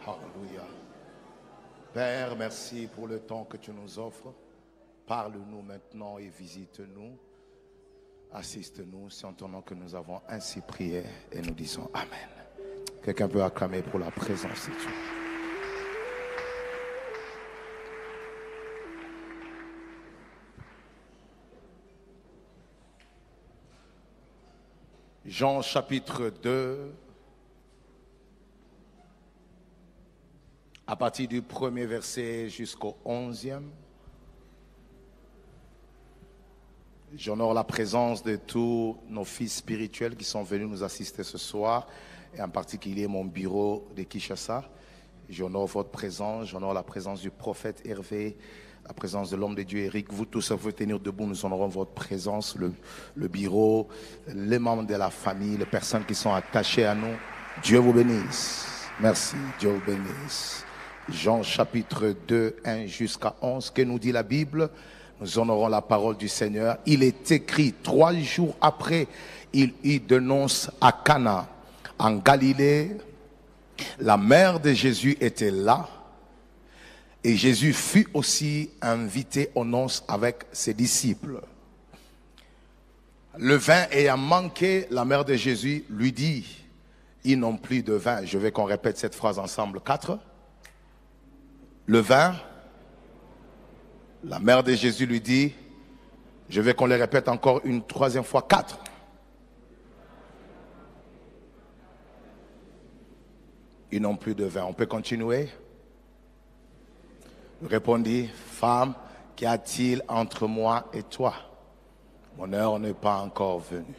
Alléluia. Père, merci pour le temps que tu nous offres. Parle-nous maintenant et visite-nous. Assiste-nous. C'est en ton nom que nous avons ainsi prié et nous disons Amen. Quelqu'un peut acclamer pour la présence de Dieu. Jean chapitre 2, à partir du premier verset jusqu'au 11e. J'honore la présence de tous nos fils spirituels qui sont venus nous assister ce soir, et en particulier mon bureau de Kinshasa. J'honore votre présence, j'honore la présence du prophète Hervé, la présence de l'homme de Dieu Eric. Vous tous, vous tenir debout, nous honorons votre présence, le bureau, les membres de la famille, les personnes qui sont attachées à nous. Dieu vous bénisse. Merci, Dieu vous bénisse. Jean chapitre 2, 1 jusqu'à 11, que nous dit la Bible? Nous honorons la parole du Seigneur. Il est écrit, 3 jours après, il y dénonce à Cana, en Galilée. La mère de Jésus était là. Et Jésus fut aussi invité aux noces avec ses disciples. Le vin ayant manqué, la mère de Jésus lui dit, ils n'ont plus de vin. Je veux qu'on répète cette phrase ensemble. 4. Le vin. La mère de Jésus lui dit, je veux qu'on le répète encore une 3e fois. 4. Ils n'ont plus de vin. On peut continuer? Il répondit, femme, qu'y a-t-il entre moi et toi? Mon heure n'est pas encore venue.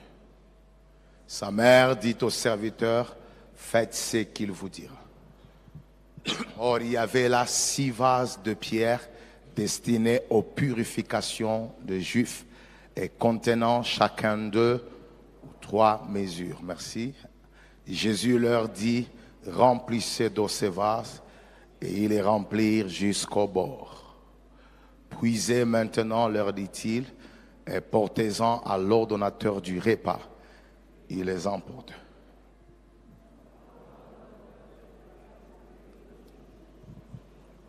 Sa mère dit au serviteur, faites ce qu'il vous dira. Or, il y avait là 6 vases de pierre destinés aux purifications des Juifs et contenant chacun d'eux 3 mesures. Merci. Jésus leur dit, remplissez d'eau ces vases, et ils les remplirent jusqu'au bord. Puisez maintenant, leur dit-il, et portez-en à l'ordonnateur du repas. Il les emporte.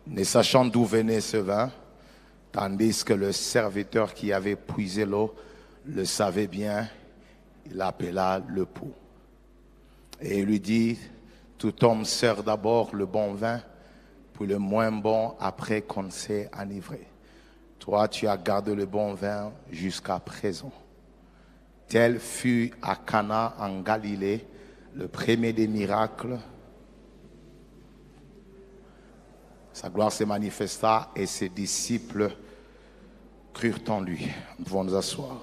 Ne sachant d'où venait ce vin, tandis que le serviteur qui avait puisé l'eau le savait bien, il appela le pou. Et il lui dit, tout homme sert d'abord le bon vin, puis le moins bon après qu'on s'est enivré. Toi, tu as gardé le bon vin jusqu'à présent. Tel fut à Cana en Galilée le premier des miracles. Sa gloire se manifesta et ses disciples crurent en lui. Nous pouvons nous asseoir.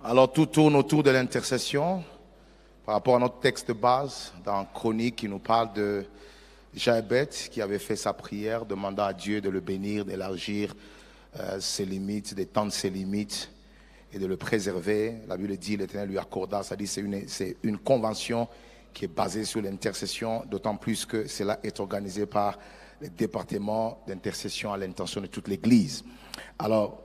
Alors tout tourne autour de l'intercession par rapport à notre texte de base dans Chronique qui nous parle de Jaébet qui avait fait sa prière, demandant à Dieu de le bénir, d'élargir ses limites, d'étendre ses limites et de le préserver. La Bible dit l'Éternel lui accorda, c'est-à-dire c'est une convention qui est basée sur l'intercession, d'autant plus que cela est organisé par le département d'intercession à l'intention de toute l'Église. Alors,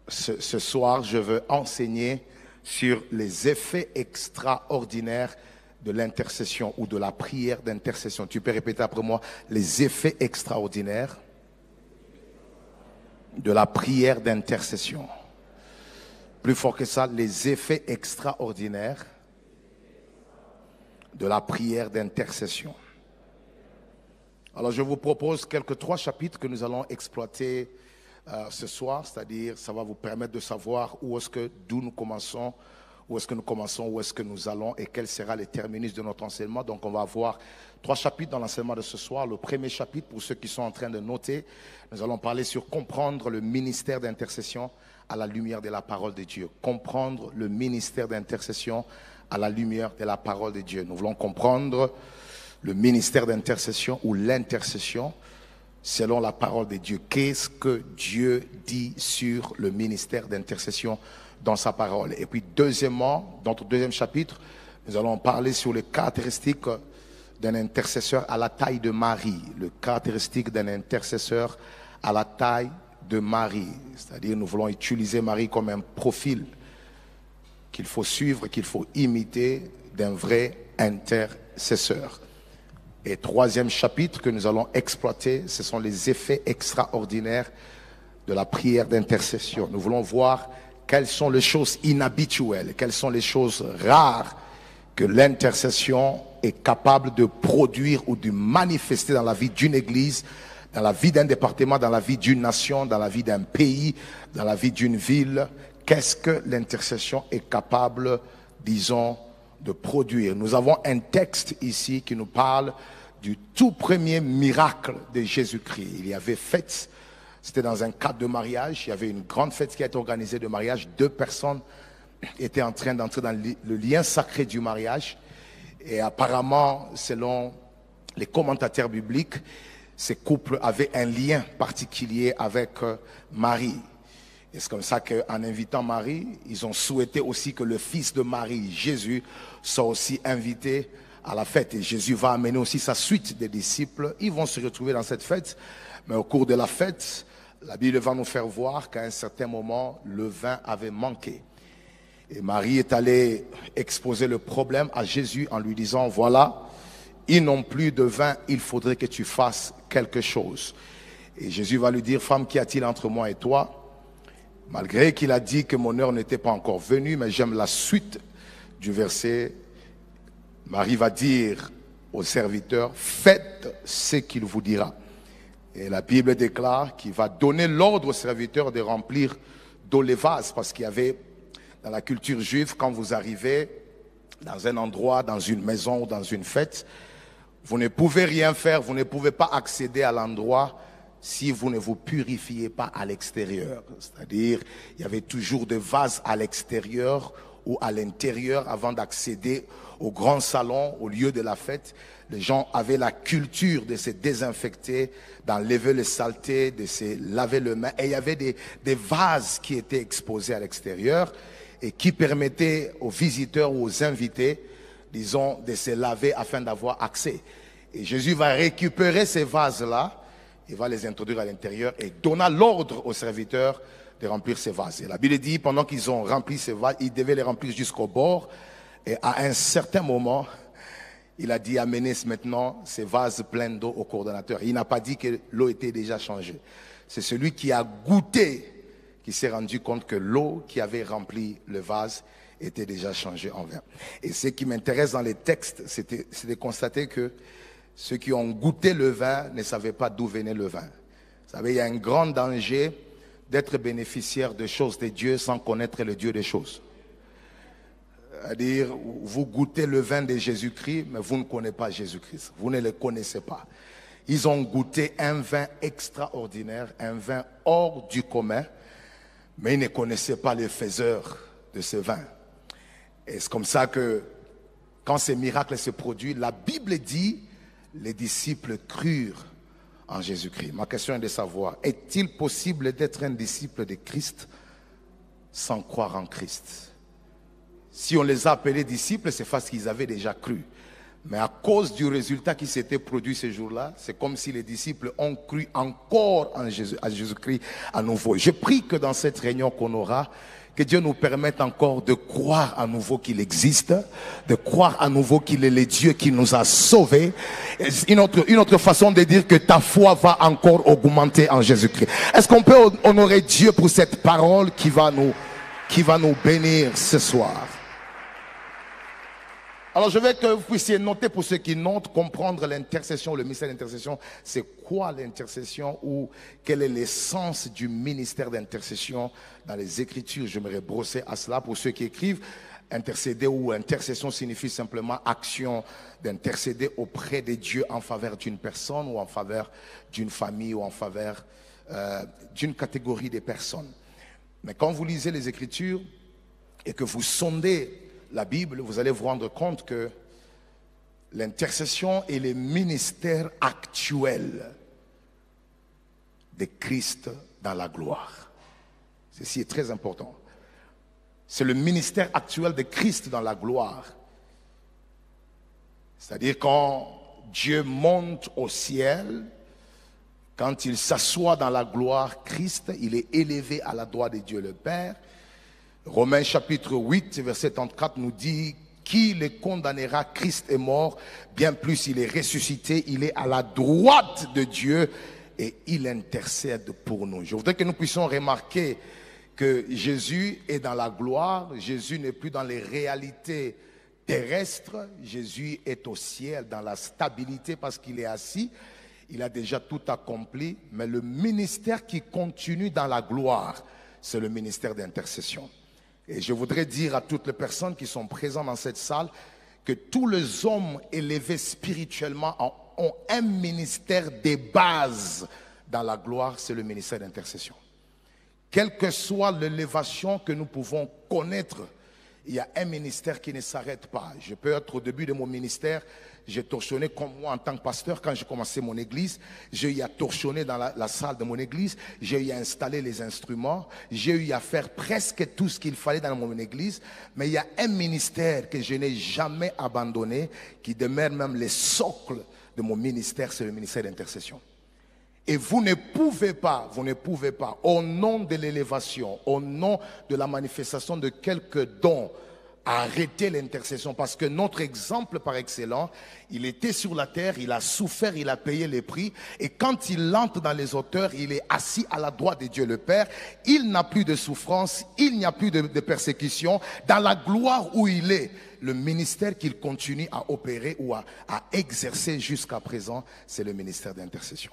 ce soir, je veux enseigner sur les effets extraordinaires de l'intercession ou de la prière d'intercession. Tu peux répéter après moi, les effets extraordinaires de la prière d'intercession. Plus fort que ça, les effets extraordinaires de la prière d'intercession. Alors je vous propose 3 chapitres que nous allons exploiter ce soir, c'est-à-dire ça va vous permettre de savoir d'où nous commençons, où est-ce que nous allons et quel sera le terminus de notre enseignement. Donc on va avoir 3 chapitres dans l'enseignement de ce soir. Le premier chapitre, pour ceux qui sont en train de noter, nous allons parler sur comprendre le ministère d'intercession à la lumière de la parole de Dieu. Comprendre le ministère d'intercession à la lumière de la parole de Dieu. Nous voulons comprendre le ministère d'intercession ou l'intercession selon la parole de Dieu. Qu'est-ce que Dieu dit sur le ministère d'intercession dans sa parole? Et puis deuxièmement, dans notre deuxième chapitre, nous allons parler sur les caractéristiques d'un intercesseur à la taille de Marie. Le caractéristique d'un intercesseur à la taille de Marie. C'est-à-dire nous voulons utiliser Marie comme un profil qu'il faut suivre, qu'il faut imiter d'un vrai intercesseur. Et troisième chapitre que nous allons exploiter, ce sont les effets extraordinaires de la prière d'intercession. Nous voulons voir quelles sont les choses inhabituelles, quelles sont les choses rares que l'intercession est capable de produire ou de manifester dans la vie d'une église, dans la vie d'un département, dans la vie d'une nation, dans la vie d'un pays, dans la vie d'une ville. Qu'est-ce que l'intercession est capable, disons, de produire? Nous avons un texte ici qui nous parle du tout premier miracle de Jésus-Christ. Il y avait fête, c'était dans un cadre de mariage, il y avait une grande fête qui a été organisée de mariage. 2 personnes étaient en train d'entrer dans le lien sacré du mariage. Et apparemment, selon les commentateurs bibliques, ces couples avaient un lien particulier avec Marie. Et c'est comme ça qu'en invitant Marie, ils ont souhaité aussi que le fils de Marie, Jésus, soit aussi invité à la fête. Et Jésus va amener aussi sa suite des disciples. Ils vont se retrouver dans cette fête. Mais au cours de la fête, la Bible va nous faire voir qu'à un certain moment, le vin avait manqué. Et Marie est allée exposer le problème à Jésus en lui disant, voilà, ils n'ont plus de vin, il faudrait que tu fasses quelque chose. Et Jésus va lui dire, femme, qu'y a-t-il entre moi et toi? Malgré qu'il a dit que mon heure n'était pas encore venue, mais j'aime la suite du verset. Marie va dire au serviteur, faites ce qu'il vous dira. Et la Bible déclare qu'il va donner l'ordre au serviteur de remplir d'eau les vases, parce qu'il y avait, dans la culture juive, quand vous arrivez dans un endroit, dans une maison ou dans une fête, vous ne pouvez rien faire, vous ne pouvez pas accéder à l'endroit si vous ne vous purifiez pas à l'extérieur. C'est-à-dire, il y avait toujours des vases à l'extérieur ou à l'intérieur avant d'accéder au grand salon, au lieu de la fête. Les gens avaient la culture de se désinfecter, d'enlever les saletés, de se laver les mains. Et il y avait des vases qui étaient exposés à l'extérieur et qui permettaient aux visiteurs ou aux invités, disons, de se laver afin d'avoir accès. Et Jésus va récupérer ces vases-là, il va les introduire à l'intérieur et donna l'ordre aux serviteurs de remplir ces vases. Et la Bible dit, pendant qu'ils ont rempli ces vases, ils devaient les remplir jusqu'au bord. Et à un certain moment, il a dit, amenez maintenant ces vases pleins d'eau au coordonnateur. Il n'a pas dit que l'eau était déjà changée. C'est celui qui a goûté qui s'est rendu compte que l'eau qui avait rempli le vase était déjà changée en vin. Et ce qui m'intéresse dans les textes, c'est de constater que ceux qui ont goûté le vin ne savaient pas d'où venait le vin. Vous savez, il y a un grand danger d'être bénéficiaire de choses de Dieu sans connaître le Dieu des choses. C'est-à-dire, vous goûtez le vin de Jésus-Christ, mais vous ne connaissez pas Jésus-Christ. Vous ne le connaissez pas. Ils ont goûté un vin extraordinaire, un vin hors du commun, mais ils ne connaissaient pas les faiseurs de ce vin. Et c'est comme ça que, quand ces miracles se produisent, la Bible dit, les disciples crurent en Jésus-Christ. Ma question est de savoir, est-il possible d'être un disciple de Christ sans croire en Christ? Si on les a appelés disciples, c'est parce qu'ils avaient déjà cru. Mais à cause du résultat qui s'était produit ce jour-là, c'est comme si les disciples ont cru encore en Jésus-Christ à nouveau. Je prie que dans cette réunion qu'on aura, que Dieu nous permette encore de croire à nouveau qu'il existe, de croire à nouveau qu'il est le Dieu qui nous a sauvés. Une autre façon de dire que ta foi va encore augmenter en Jésus-Christ. Est-ce qu'on peut honorer Dieu pour cette parole qui va nous bénir ce soir? Alors je veux que vous puissiez noter, pour ceux qui notent, comprendre l'intercession, le mystère d'intercession. C'est quoi l'intercession, ou quel est l'essence du ministère d'intercession dans les Écritures? J'aimerais brosser à cela pour ceux qui écrivent. Intercéder ou intercession signifie simplement action d'intercéder auprès de Dieu en faveur d'une personne ou en faveur d'une famille ou en faveur d'une catégorie de personnes. Mais quand vous lisez les Écritures et que vous sondez la Bible, vous allez vous rendre compte que l'intercession est le ministère actuel de Christ dans la gloire. Ceci est très important. C'est le ministère actuel de Christ dans la gloire. C'est-à-dire quand Dieu monte au ciel, quand il s'assoit dans la gloire, Christ, il est élevé à la droite de Dieu le Père. Romains chapitre 8, verset 34 nous dit Qui le condamnera? Christ est mort, bien plus il est ressuscité, il est à la droite de Dieu et il intercède pour nous. Je voudrais que nous puissions remarquer que Jésus est dans la gloire, Jésus n'est plus dans les réalités terrestres, Jésus est au ciel dans la stabilité parce qu'il est assis, il a déjà tout accompli, mais le ministère qui continue dans la gloire, c'est le ministère d'intercession. Et je voudrais dire à toutes les personnes qui sont présentes dans cette salle que tous les hommes élevés spirituellement ont un ministère de base dans la gloire, c'est le ministère d'intercession. Quelle que soit l'élévation que nous pouvons connaître, il y a un ministère qui ne s'arrête pas. Je peux être au début de mon ministère, j'ai torchonné comme moi en tant que pasteur quand j'ai commencé mon église. J'ai eu à torchonner dans la salle de mon église, j'ai eu à installer les instruments, j'ai eu à faire presque tout ce qu'il fallait dans mon église. Mais il y a un ministère que je n'ai jamais abandonné, qui demeure même le socle de mon ministère, c'est le ministère d'intercession. Et vous ne pouvez pas, au nom de l'élévation, au nom de la manifestation de quelques dons, arrêter l'intercession. Parce que notre exemple par excellence, il était sur la terre, il a souffert, il a payé les prix. Et quand il entre dans les hauteurs, il est assis à la droite de Dieu le Père. Il n'a plus de souffrance, il n'y a plus de persécution. Dans la gloire où il est, le ministère qu'il continue à opérer ou à exercer jusqu'à présent, c'est le ministère d'intercession.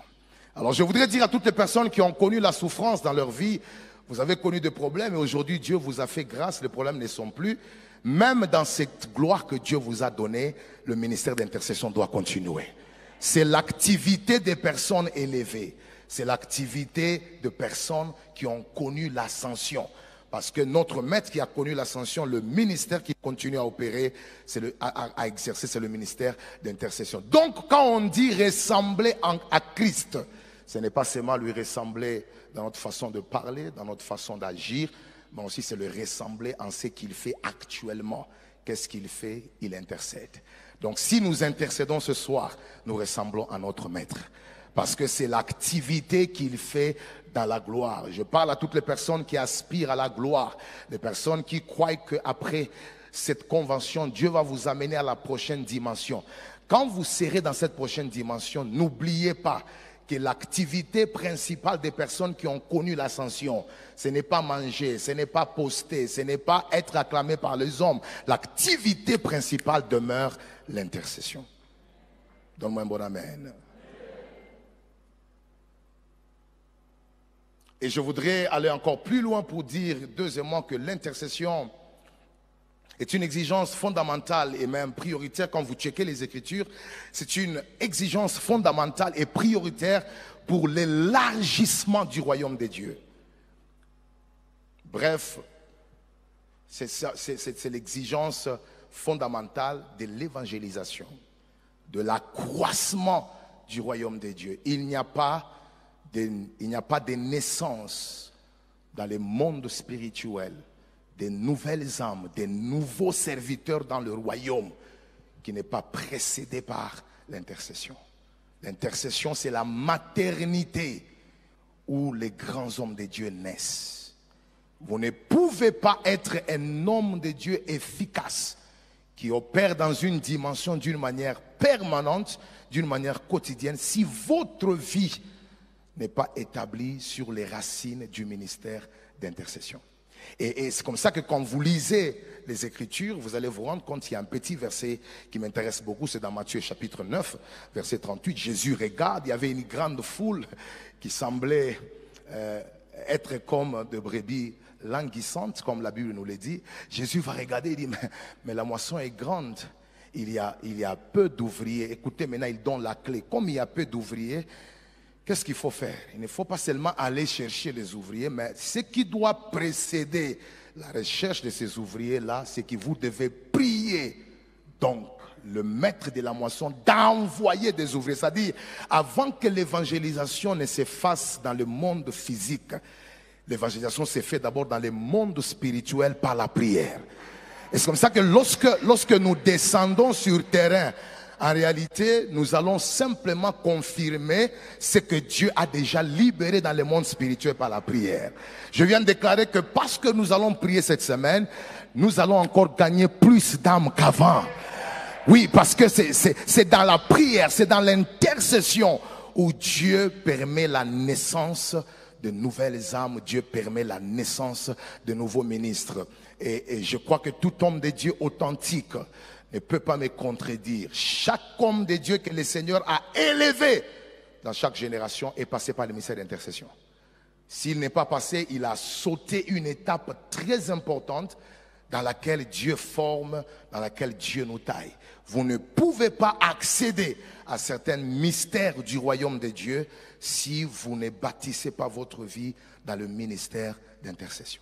Alors je voudrais dire à toutes les personnes qui ont connu la souffrance dans leur vie, vous avez connu des problèmes et aujourd'hui Dieu vous a fait grâce, les problèmes ne sont plus. Même dans cette gloire que Dieu vous a donnée, le ministère d'intercession doit continuer. C'est l'activité des personnes élevées, c'est l'activité de personnes qui ont connu l'ascension. Parce que notre maître qui a connu l'ascension, le ministère qui continue à opérer, à exercer, c'est le ministère d'intercession. Donc quand on dit ressembler à Christ, ce n'est pas seulement lui ressembler dans notre façon de parler, dans notre façon d'agir, mais aussi c'est le ressembler en ce qu'il fait actuellement. Qu'est-ce qu'il fait? Il intercède. Donc si nous intercédons ce soir, nous ressemblons à notre maître. Parce que c'est l'activité qu'il fait dans la gloire. Je parle à toutes les personnes qui aspirent à la gloire, les personnes qui croient qu'après cette convention, Dieu va vous amener à la prochaine dimension. Quand vous serez dans cette prochaine dimension, n'oubliez pas que l'activité principale des personnes qui ont connu l'ascension, ce n'est pas manger, ce n'est pas poster, ce n'est pas être acclamé par les hommes. L'activité principale demeure l'intercession. Donne-moi un bon amen. Et je voudrais aller encore plus loin pour dire, deuxièmement, que l'intercession est une exigence fondamentale et même prioritaire. Quand vous checkez les Écritures, c'est une exigence fondamentale et prioritaire pour l'élargissement du royaume de Dieu. Bref, c'est l'exigence fondamentale de l'évangélisation, de l'accroissement du royaume de Dieu. Il n'y a pas de naissance dans le monde spirituel, des nouvelles âmes, des nouveaux serviteurs dans le royaume qui n'est pas précédé par l'intercession. L'intercession, c'est la maternité où les grands hommes de Dieu naissent. Vous ne pouvez pas être un homme de Dieu efficace qui opère dans une dimension d'une manière permanente, d'une manière quotidienne, si votre vie n'est pas établi sur les racines du ministère d'intercession. Et c'est comme ça que quand vous lisez les Écritures, vous allez vous rendre compte qu'il y a un petit verset qui m'intéresse beaucoup, c'est dans Matthieu chapitre 9, verset 38. Jésus regarde, il y avait une grande foule qui semblait être comme de brebis languissantes, comme la Bible nous le dit. Jésus va regarder et dit, mais la moisson est grande, il y a peu d'ouvriers. Écoutez, maintenant il donne la clé. Comme il y a peu d'ouvriers, qu'est-ce qu'il faut faire? Il ne faut pas seulement aller chercher les ouvriers, mais ce qui doit précéder la recherche de ces ouvriers-là, c'est que vous devez prier donc le maître de la moisson d'envoyer des ouvriers. C'est-à-dire, avant que l'évangélisation ne se fasse dans le monde physique, l'évangélisation se fait d'abord dans le monde spirituel par la prière. Et c'est comme ça que lorsque nous descendons sur terrain, En réalité, nous allons simplement confirmer ce que Dieu a déjà libéré dans le monde spirituel par la prière. Je viens de déclarer que parce que nous allons prier cette semaine, nous allons encore gagner plus d'âmes qu'avant. Oui, parce que c'est dans la prière, c'est dans l'intercession où Dieu permet la naissance de nouvelles âmes, Dieu permet la naissance de nouveaux ministres. Et je crois que tout homme de Dieu authentique ne peut pas me contredire. Chaque homme de Dieu que le Seigneur a élevé dans chaque génération est passé par le ministère d'intercession. S'il n'est pas passé, il a sauté une étape très importante dans laquelle Dieu forme, dans laquelle Dieu nous taille. Vous ne pouvez pas accéder à certains mystères du royaume de Dieu si vous ne bâtissez pas votre vie dans le ministère d'intercession.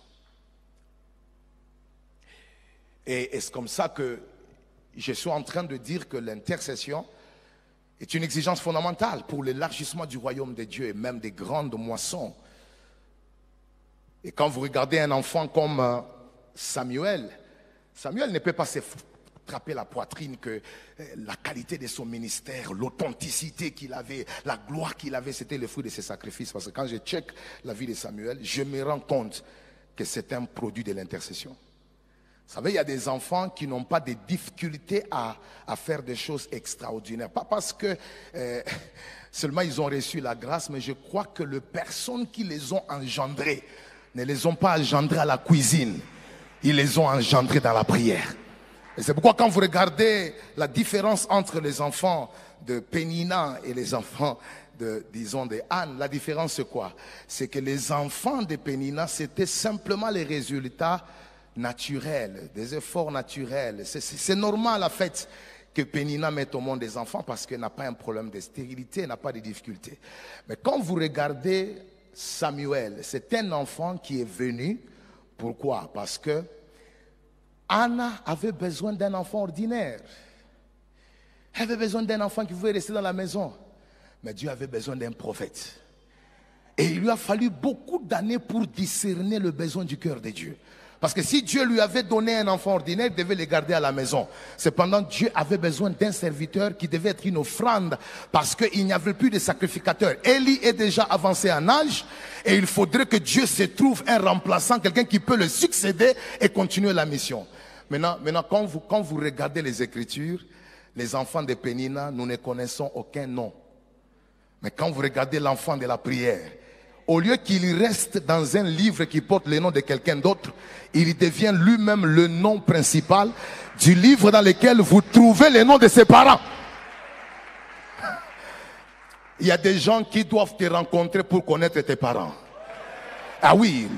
Et c'est comme ça que je suis en train de dire que l'intercession est une exigence fondamentale pour l'élargissement du royaume de Dieu et même des grandes moissons. Et quand vous regardez un enfant comme Samuel ne peut pas se frapper la poitrine que la qualité de son ministère, l'authenticité qu'il avait, la gloire qu'il avait, c'était le fruit de ses sacrifices. Parce que quand je check la vie de Samuel, je me rends compte que c'est un produit de l'intercession. Vous savez, il y a des enfants qui n'ont pas de difficultés à faire des choses extraordinaires. Pas parce que seulement ils ont reçu la grâce, mais je crois que les personnes qui les ont engendrés ne les ont pas engendrés à la cuisine. Ils les ont engendrés dans la prière. Et c'est pourquoi quand vous regardez la différence entre les enfants de Pénina et les enfants de Anne, la différence c'est quoi? C'est que les enfants de Pénina, c'était simplement les résultats naturels, des efforts naturels. C'est normal en fait que Pénina mette au monde des enfants parce qu'elle n'a pas un problème de stérilité, elle n'a pas de difficultés. Mais quand vous regardez Samuel, c'est un enfant qui est venu. Pourquoi? Parce que Anna avait besoin d'un enfant ordinaire. Elle avait besoin d'un enfant qui pouvait rester dans la maison. Mais Dieu avait besoin d'un prophète. Et il lui a fallu beaucoup d'années pour discerner le besoin du cœur de Dieu. Parce que si Dieu lui avait donné un enfant ordinaire, il devait le garder à la maison. Cependant, Dieu avait besoin d'un serviteur qui devait être une offrande parce qu'il n'y avait plus de sacrificateur. Élie est déjà avancé en âge et il faudrait que Dieu se trouve un remplaçant, quelqu'un qui peut le succéder et continuer la mission. Maintenant quand vous regardez les Écritures, les enfants de Pénina, nous ne connaissons aucun nom. Mais quand vous regardez l'enfant de la prière, au lieu qu'il reste dans un livre qui porte le nom de quelqu'un d'autre, il devient lui-même le nom principal du livre dans lequel vous trouvez le nom de ses parents. Il y a des gens qui doivent te rencontrer pour connaître tes parents. Ah oui,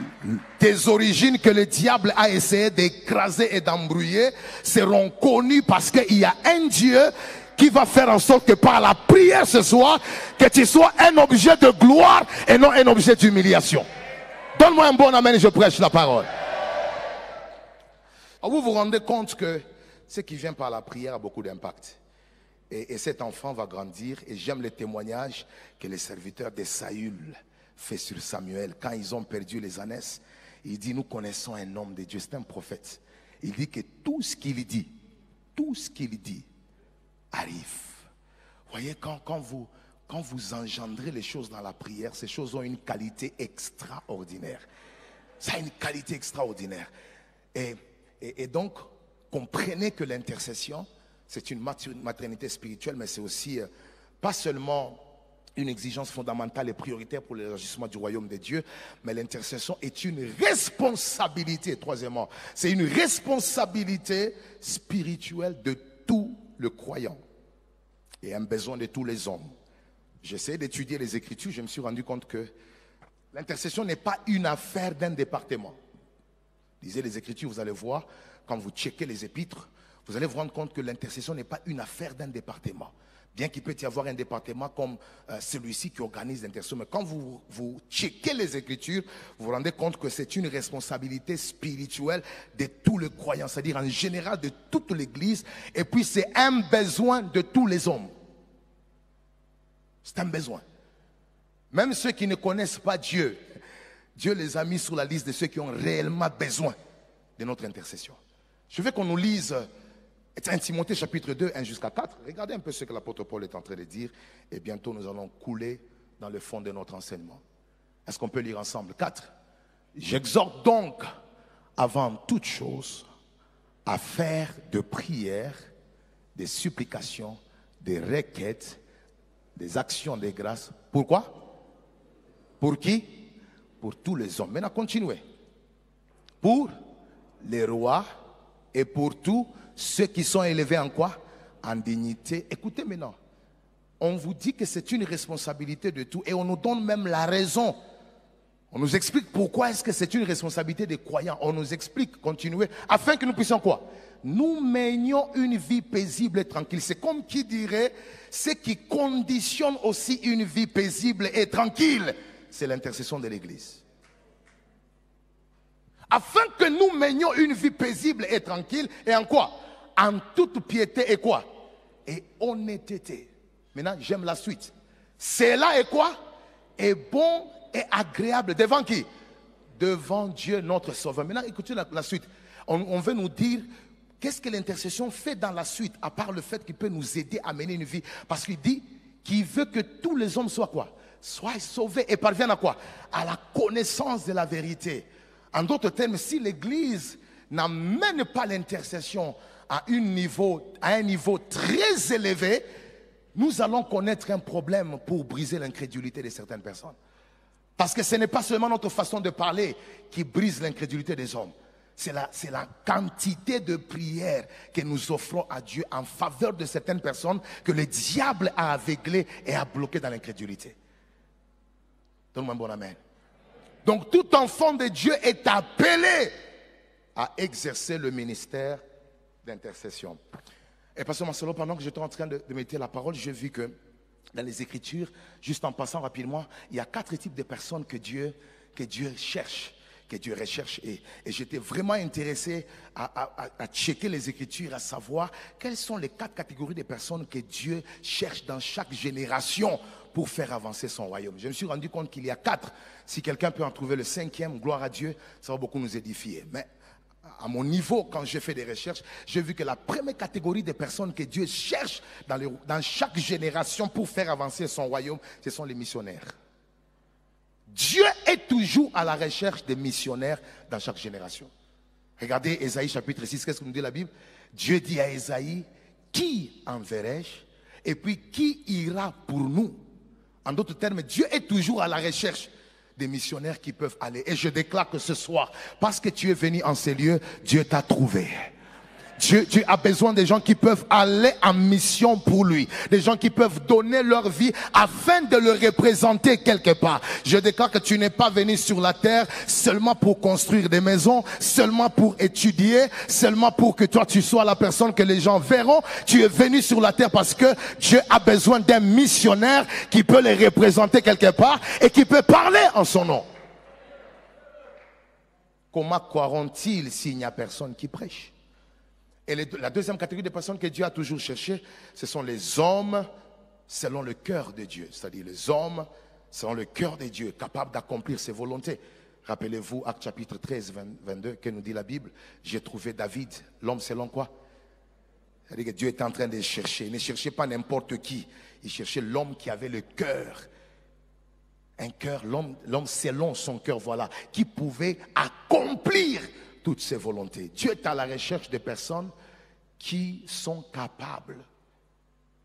tes origines que le diable a essayé d'écraser et d'embrouiller seront connues parce qu'il y a un Dieu qui va faire en sorte que par la prière ce soir, que tu sois un objet de gloire et non un objet d'humiliation. Donne-moi un bon amen et je prêche la parole. Alors vous vous rendez compte que ce qui vient par la prière a beaucoup d'impact. Et cet enfant va grandir et j'aime le témoignage que les serviteurs de Saül fait sur Samuel. Quand ils ont perdu les ânesses, il dit, nous connaissons un homme de Dieu, c'est un prophète. Il dit que tout ce qu'il dit arrive. Voyez, quand vous engendrez les choses dans la prière, ces choses ont une qualité extraordinaire. Ça a une qualité extraordinaire. Et donc, comprenez que l'intercession, c'est une maternité spirituelle, mais c'est aussi pas seulement une exigence fondamentale et prioritaire pour l'élargissement du royaume de Dieu, mais l'intercession est une responsabilité, troisièmement, c'est une responsabilité spirituelle de tout le croyant et un besoin de tous les hommes. J'essaie d'étudier les Écritures, je me suis rendu compte que l'intercession n'est pas une affaire d'un département. Lisez les Écritures, vous allez voir, quand vous checkez les épîtres, vous allez vous rendre compte que l'intercession n'est pas une affaire d'un département. Bien qu'il peut y avoir un département comme celui-ci qui organise l'intercession. Mais quand vous checkez les Écritures, vous vous rendez compte que c'est une responsabilité spirituelle de tous les croyants. C'est-à-dire en général de toute l'Église. Et puis c'est un besoin de tous les hommes. C'est un besoin. Même ceux qui ne connaissent pas Dieu, Dieu les a mis sur la liste de ceux qui ont réellement besoin de notre intercession. Je veux qu'on nous lise 1 Timothée chapitre 2, 1 jusqu'à 4. Regardez un peu ce que l'apôtre Paul est en train de dire. Et bientôt nous allons couler dans le fond de notre enseignement. Est-ce qu'on peut lire ensemble? 4. J'exhorte donc avant toute chose à faire de prières, des supplications, des requêtes, des actions de grâce. Pourquoi? Pour qui? Pour tous les hommes. Maintenant, continuez. Pour les rois et pour tous ceux qui sont élevés en quoi? En dignité. Écoutez maintenant. On vous dit que c'est une responsabilité de tout et on nous donne même la raison. On nous explique pourquoi est-ce que c'est une responsabilité des croyants. On nous explique, continuez, afin que nous puissions quoi? Nous menions une vie paisible et tranquille. C'est comme qui dirait, ce qui conditionne aussi une vie paisible et tranquille, c'est l'intercession de l'Église. Afin que nous menions une vie paisible et tranquille, et en quoi? En toute piété et quoi? Et honnêteté. Maintenant, j'aime la suite. Cela est quoi? Est bon et agréable. Devant qui? Devant Dieu notre Sauveur. Maintenant, écoutez la suite. On veut nous dire qu'est-ce que l'intercession fait dans la suite, à part le fait qu'il peut nous aider à mener une vie. Parce qu'il dit qu'il veut que tous les hommes soient quoi? Soient sauvés et parviennent à quoi? À la connaissance de la vérité. En d'autres termes, si l'Église n'amène pas l'intercession à un niveau très élevé, nous allons connaître un problème pour briser l'incrédulité de certaines personnes. Parce que ce n'est pas seulement notre façon de parler qui brise l'incrédulité des hommes. C'est la quantité de prières que nous offrons à Dieu en faveur de certaines personnes que le diable a aveuglées et a bloquées dans l'incrédulité. Donne-moi un bon amen. Donc tout enfant de Dieu est appelé à exercer le ministère d'intercession. Et Pasteur Marcelo, pendant que j'étais en train de méditer la parole, j'ai vu que dans les Écritures, juste en passant rapidement, il y a 4 types de personnes que Dieu cherche, que Dieu recherche. Et j'étais vraiment intéressé à checker les Écritures, à savoir quelles sont les 4 catégories de personnes que Dieu cherche dans chaque génération pour faire avancer son royaume. Je me suis rendu compte qu'il y a 4. Si quelqu'un peut en trouver le 5e, gloire à Dieu, ça va beaucoup nous édifier. Mais à mon niveau, quand j'ai fait des recherches, j'ai vu que la première catégorie de personnes que Dieu cherche dans chaque génération pour faire avancer son royaume, ce sont les missionnaires. Dieu est toujours à la recherche des missionnaires dans chaque génération. Regardez Ésaïe chapitre 6, qu'est-ce que nous dit la Bible? Dieu dit à Ésaïe, qui enverrai-je? Et puis qui ira pour nous? En d'autres termes, Dieu est toujours à la recherche des missionnaires qui peuvent aller. Et je déclare que ce soir, parce que tu es venu en ces lieux, Dieu t'a trouvé. Dieu a besoin des gens qui peuvent aller en mission pour lui. Des gens qui peuvent donner leur vie afin de le représenter quelque part. Je déclare que tu n'es pas venu sur la terre seulement pour construire des maisons, seulement pour étudier, seulement pour que toi tu sois la personne que les gens verront. Tu es venu sur la terre parce que Dieu a besoin d'un missionnaire qui peut les représenter quelque part et qui peut parler en son nom. Comment croiront-ils s'il n'y a personne qui prêche? Et la deuxième catégorie de personnes que Dieu a toujours cherché, ce sont les hommes selon le cœur de Dieu. C'est-à-dire les hommes selon le cœur de Dieu, capables d'accomplir ses volontés. Rappelez-vous, Actes chapitre 13, 22, que nous dit la Bible. J'ai trouvé David, l'homme selon quoi? C'est-à-dire que Dieu était en train de chercher. Il ne cherchait pas n'importe qui. Il cherchait l'homme qui avait le cœur. Un cœur, l'homme selon son cœur, voilà, qui pouvait accomplir toutes ses volontés. Dieu est à la recherche de personnes qui sont capables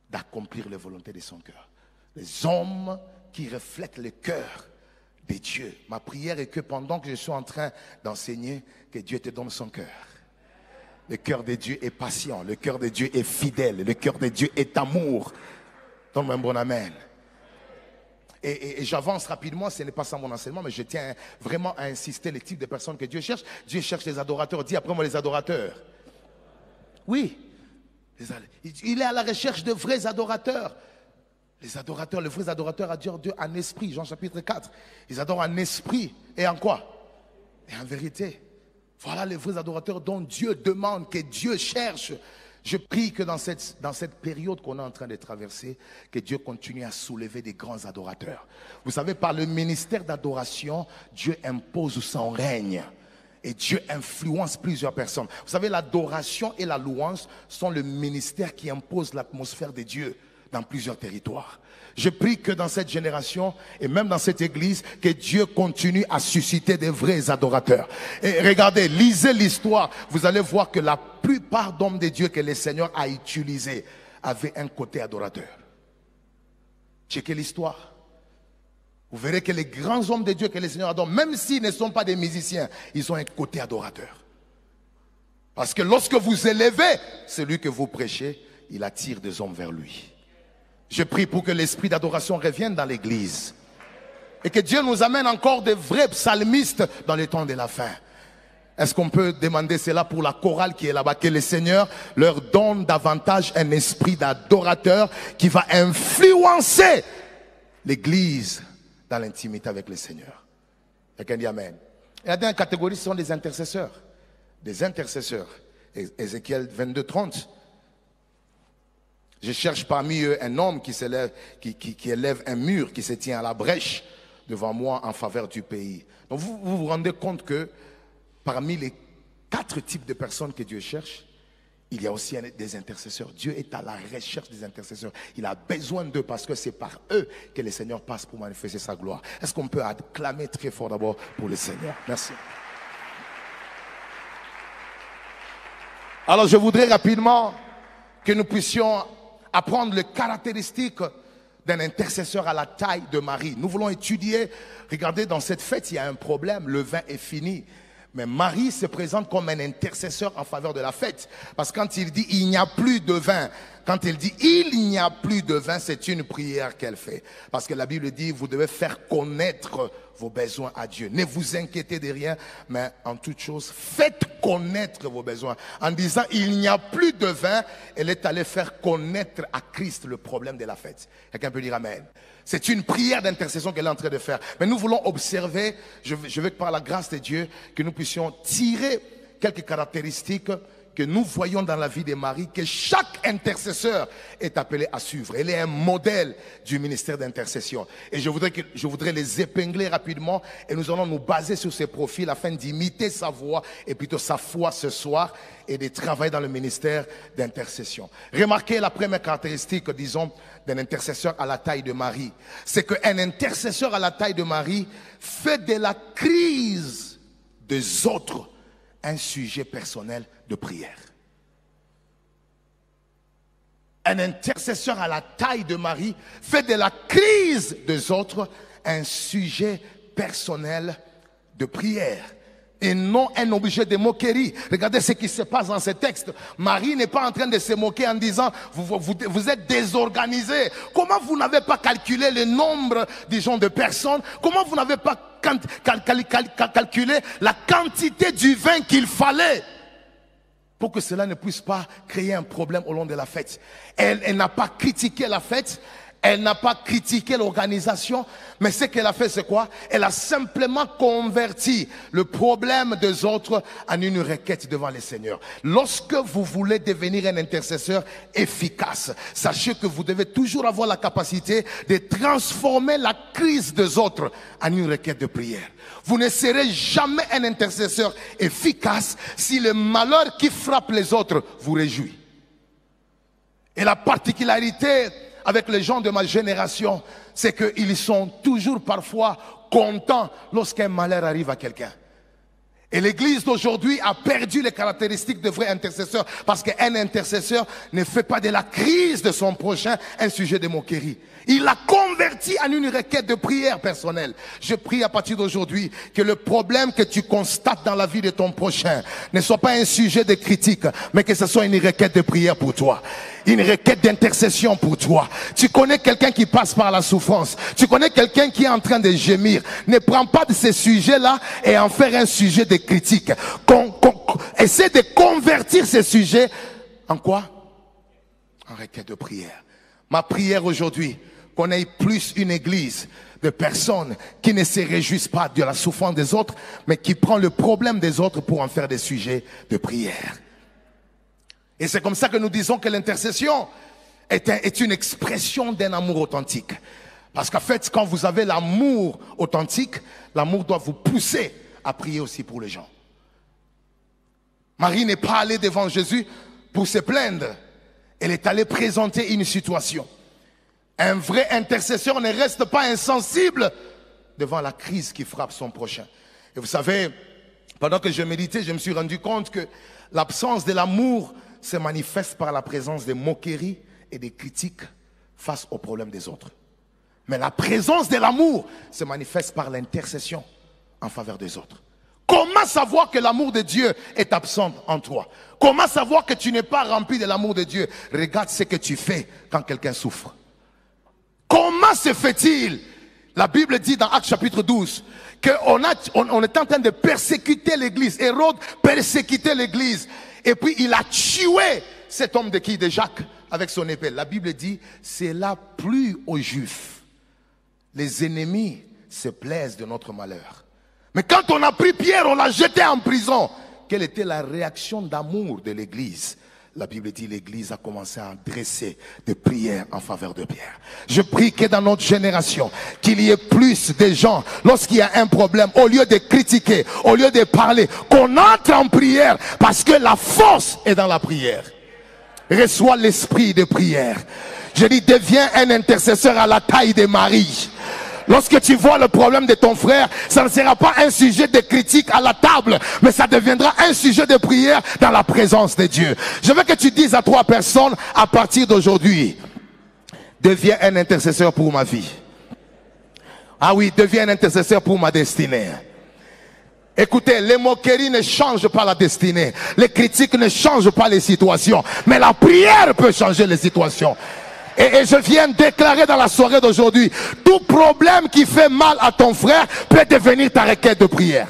d'accomplir les volontés de son cœur. Les hommes qui reflètent le cœur de Dieu. Ma prière est que pendant que je suis en train d'enseigner, que Dieu te donne son cœur. Le cœur de Dieu est patient, le cœur de Dieu est fidèle, le cœur de Dieu est amour. Donne-moi un bon amen. Et j'avance rapidement, ce n'est pas ça mon enseignement, mais je tiens vraiment à insister les types de personnes que Dieu cherche. Dieu cherche les adorateurs. Dis après moi les adorateurs. Oui. Il est à la recherche de vrais adorateurs. Les adorateurs, les vrais adorateurs adorent Dieu en esprit. Jean chapitre 4. Ils adorent en esprit et en quoi? Et en vérité. Voilà les vrais adorateurs dont Dieu demande, que Dieu cherche. Je prie que dans cette période qu'on est en train de traverser, que Dieu continue à soulever des grands adorateurs. Vous savez, par le ministère d'adoration, Dieu impose son règne. Et Dieu influence plusieurs personnes. Vous savez, l'adoration et la louange sont le ministère qui impose l'atmosphère de Dieu dans plusieurs territoires. Je prie que dans cette génération et même dans cette église, que Dieu continue à susciter des vrais adorateurs. Et regardez, lisez l'histoire, vous allez voir que la plupart d'hommes de Dieu que le Seigneur a utilisés avaient un côté adorateur. Checkez l'histoire. Vous verrez que les grands hommes de Dieu que le Seigneur adore, même s'ils ne sont pas des musiciens, ils ont un côté adorateur. Parce que lorsque vous élevez celui que vous prêchez, il attire des hommes vers lui. Je prie pour que l'esprit d'adoration revienne dans l'église. Et que Dieu nous amène encore des vrais psalmistes dans les temps de la fin. Est-ce qu'on peut demander cela pour la chorale qui est là-bas? Que le Seigneur leur donne davantage un esprit d'adorateur qui va influencer l'église dans l'intimité avec le Seigneur. Quelqu'un dit Amen. Et la dernière catégorie, ce sont des intercesseurs. Des intercesseurs. Ézéchiel 22, 30. Je cherche parmi eux un homme qui s'élève, qui élève un mur, qui se tient à la brèche devant moi en faveur du pays. Donc vous vous rendez compte que parmi les 4 types de personnes que Dieu cherche, il y a aussi des intercesseurs. Dieu est à la recherche des intercesseurs. Il a besoin d'eux parce que c'est par eux que le Seigneur passe pour manifester sa gloire. Est-ce qu'on peut acclamer très fort d'abord pour le Seigneur? Merci. Alors je voudrais rapidement que nous puissions apprendre les caractéristiques d'un intercesseur à la taille de Marie. Nous voulons étudier, regardez, dans cette fête, il y a un problème, le vin est fini. Mais Marie se présente comme un intercesseur en faveur de la fête. Parce que quand il dit il n'y a plus de vin, quand il dit il n'y a plus de vin, c'est une prière qu'elle fait. Parce que la Bible dit vous devez faire connaître vos besoins à Dieu. Ne vous inquiétez de rien, mais en toute chose, faites connaître vos besoins. En disant il n'y a plus de vin, elle est allée faire connaître à Christ le problème de la fête. Quelqu'un peut dire Amen. C'est une prière d'intercession qu'elle est en train de faire. Mais nous voulons observer, je veux que par la grâce de Dieu, que nous puissions tirer quelques caractéristiques que nous voyons dans la vie de Marie, que chaque intercesseur est appelé à suivre. Elle est un modèle du ministère d'intercession. Et je voudrais les épingler rapidement et nous allons nous baser sur ces profils afin d'imiter sa voix et plutôt sa foi ce soir et de travailler dans le ministère d'intercession. Remarquez la première caractéristique, disons, d'un intercesseur à la taille de Marie. C'est qu'un intercesseur à la taille de Marie fait de la crise des autres un sujet personnel de prière. Un intercesseur à la taille de Marie fait de la crise des autres un sujet personnel de prière et non un objet de moquerie. Regardez ce qui se passe dans ce texte. Marie n'est pas en train de se moquer en disant vous êtes désorganisés. Comment vous n'avez pas calculé le nombre, disons, de personnes? Comment vous n'avez pas calculé la quantité du vin qu'il fallait pour que cela ne puisse pas créer un problème au long de la fête? Elle n'a pas critiqué la fête. Elle n'a pas critiqué l'organisation, mais ce qu'elle a fait, c'est quoi? Elle a simplement converti le problème des autres en une requête devant le Seigneur. Lorsque vous voulez devenir un intercesseur efficace, sachez que vous devez toujours avoir la capacité de transformer la crise des autres en une requête de prière. Vous ne serez jamais un intercesseur efficace si le malheur qui frappe les autres vous réjouit. Et la particularité avec les gens de ma génération, c'est qu'ils sont toujours parfois contents lorsqu'un malheur arrive à quelqu'un. Et l'église d'aujourd'hui a perdu les caractéristiques de vrais intercesseurs parce qu'un intercesseur ne fait pas de la crise de son prochain un sujet de moquerie. Il l'a converti en une requête de prière personnelle. Je prie à partir d'aujourd'hui que le problème que tu constates dans la vie de ton prochain ne soit pas un sujet de critique, mais que ce soit une requête de prière pour toi. Une requête d'intercession pour toi. Tu connais quelqu'un qui passe par la souffrance. Tu connais quelqu'un qui est en train de gémir. Ne prends pas de ces sujets-là et en faire un sujet de critique. Essaie de convertir ces sujets en quoi? En requête de prière. Ma prière aujourd'hui, qu'on ait plus une église de personnes qui ne se réjouissent pas de la souffrance des autres, mais qui prend le problème des autres pour en faire des sujets de prière. Et c'est comme ça que nous disons que l'intercession est une expression d'un amour authentique. Parce qu'en fait, quand vous avez l'amour authentique, l'amour doit vous pousser à prier aussi pour les gens. Marie n'est pas allée devant Jésus pour se plaindre. Elle est allée présenter une situation. Un vrai intercesseur ne reste pas insensible devant la crise qui frappe son prochain. Et vous savez, pendant que je méditais, je me suis rendu compte que l'absence de l'amour se manifeste par la présence des moqueries et des critiques face aux problèmes des autres. Mais la présence de l'amour se manifeste par l'intercession en faveur des autres. Comment savoir que l'amour de Dieu est absent en toi? Comment savoir que tu n'es pas rempli de l'amour de Dieu? Regarde ce que tu fais quand quelqu'un souffre. Comment se fait-il? La Bible dit dans Actes chapitre 12 qu'on est en train de persécuter l'église. Hérode persécutait l'église. Et puis il a tué cet homme de qui? De Jacques, avec son épée. La Bible dit, c'est là plus aux Juifs. Les ennemis se plaisent de notre malheur. Mais quand on a pris Pierre, on l'a jeté en prison. Quelle était la réaction d'amour de l'église? La Bible dit l'église a commencé à adresser des prières en faveur de Pierre. Je prie que dans notre génération, qu'il y ait plus de gens, lorsqu'il y a un problème, au lieu de critiquer, au lieu de parler, qu'on entre en prière, parce que la force est dans la prière. Reçois l'esprit de prière. Je dis, deviens un intercesseur à la taille de Marie. Lorsque tu vois le problème de ton frère, ça ne sera pas un sujet de critique à la table, mais ça deviendra un sujet de prière dans la présence de Dieu. Je veux que tu dises à 3 personnes, à partir d'aujourd'hui, deviens un intercesseur pour ma vie. Ah oui, deviens un intercesseur pour ma destinée. Écoutez, les moqueries ne changent pas la destinée. Les critiques ne changent pas les situations. Mais la prière peut changer les situations. Et je viens déclarer dans la soirée d'aujourd'hui, tout problème qui fait mal à ton frère peut devenir ta requête de prière.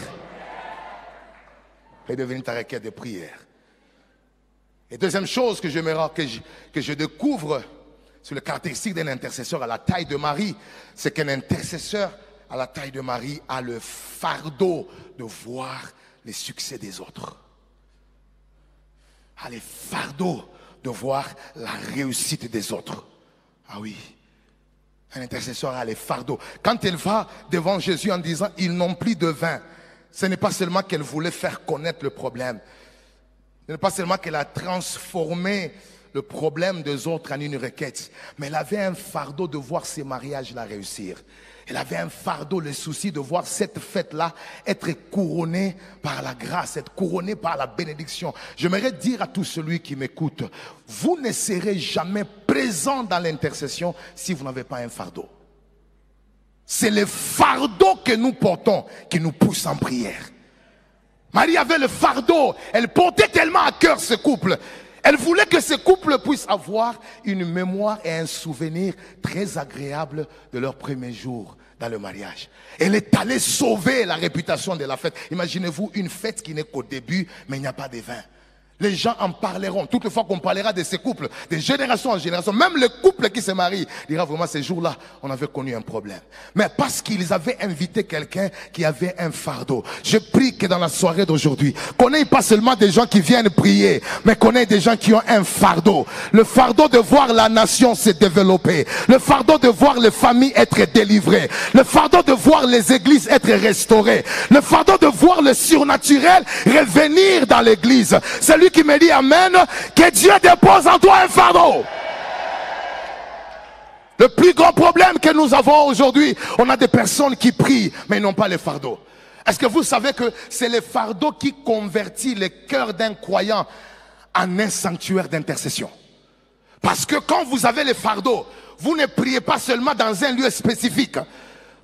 Peut devenir ta requête de prière. Et deuxième chose que j'aimerais que je découvre sur le caractéristique d'un intercesseur à la taille de Marie, c'est qu'un intercesseur à la taille de Marie a le fardeau de voir les succès des autres. A le fardeau de voir la réussite des autres. Ah oui, un intercesseur a les fardeaux. Quand elle va devant Jésus en disant ils n'ont plus de vin, ce n'est pas seulement qu'elle voulait faire connaître le problème. Ce n'est pas seulement qu'elle a transformé le problème des autres en une requête, mais elle avait un fardeau de voir ces mariages-là réussir. Elle avait un fardeau, le souci de voir cette fête-là être couronnée par la grâce, être couronnée par la bénédiction. J'aimerais dire à tout celui qui m'écoute, vous ne serez jamais présent dans l'intercession si vous n'avez pas un fardeau. C'est le fardeau que nous portons qui nous pousse en prière. Marie avait le fardeau, elle portait tellement à cœur ce couple. Elle voulait que ce couple puisse avoir une mémoire et un souvenir très agréable de leur premier jour dans le mariage. Elle est allée sauver la réputation de la fête. Imaginez-vous une fête qui n'est qu'au début, mais il n'y a pas de vin. Les gens en parleront. Toutes les fois qu'on parlera de ces couples, de génération en génération, même le couple qui se marie dira vraiment ces jours-là, on avait connu un problème. Mais parce qu'ils avaient invité quelqu'un qui avait un fardeau. Je prie que dans la soirée d'aujourd'hui, qu'on n'ait pas seulement des gens qui viennent prier, mais qu'on ait des gens qui ont un fardeau. Le fardeau de voir la nation se développer. Le fardeau de voir les familles être délivrées. Le fardeau de voir les églises être restaurées. Le fardeau de voir le surnaturel revenir dans l'église. Celui qui me dit amen, que Dieu dépose en toi un fardeau. Le plus grand problème que nous avons aujourd'hui, on a des personnes qui prient, mais ils n'ont pas le fardeau. Est-ce que vous savez que c'est le fardeau qui convertit le cœur d'un croyant en un sanctuaire d'intercession? Parce que quand vous avez le fardeau, vous ne priez pas seulement dans un lieu spécifique.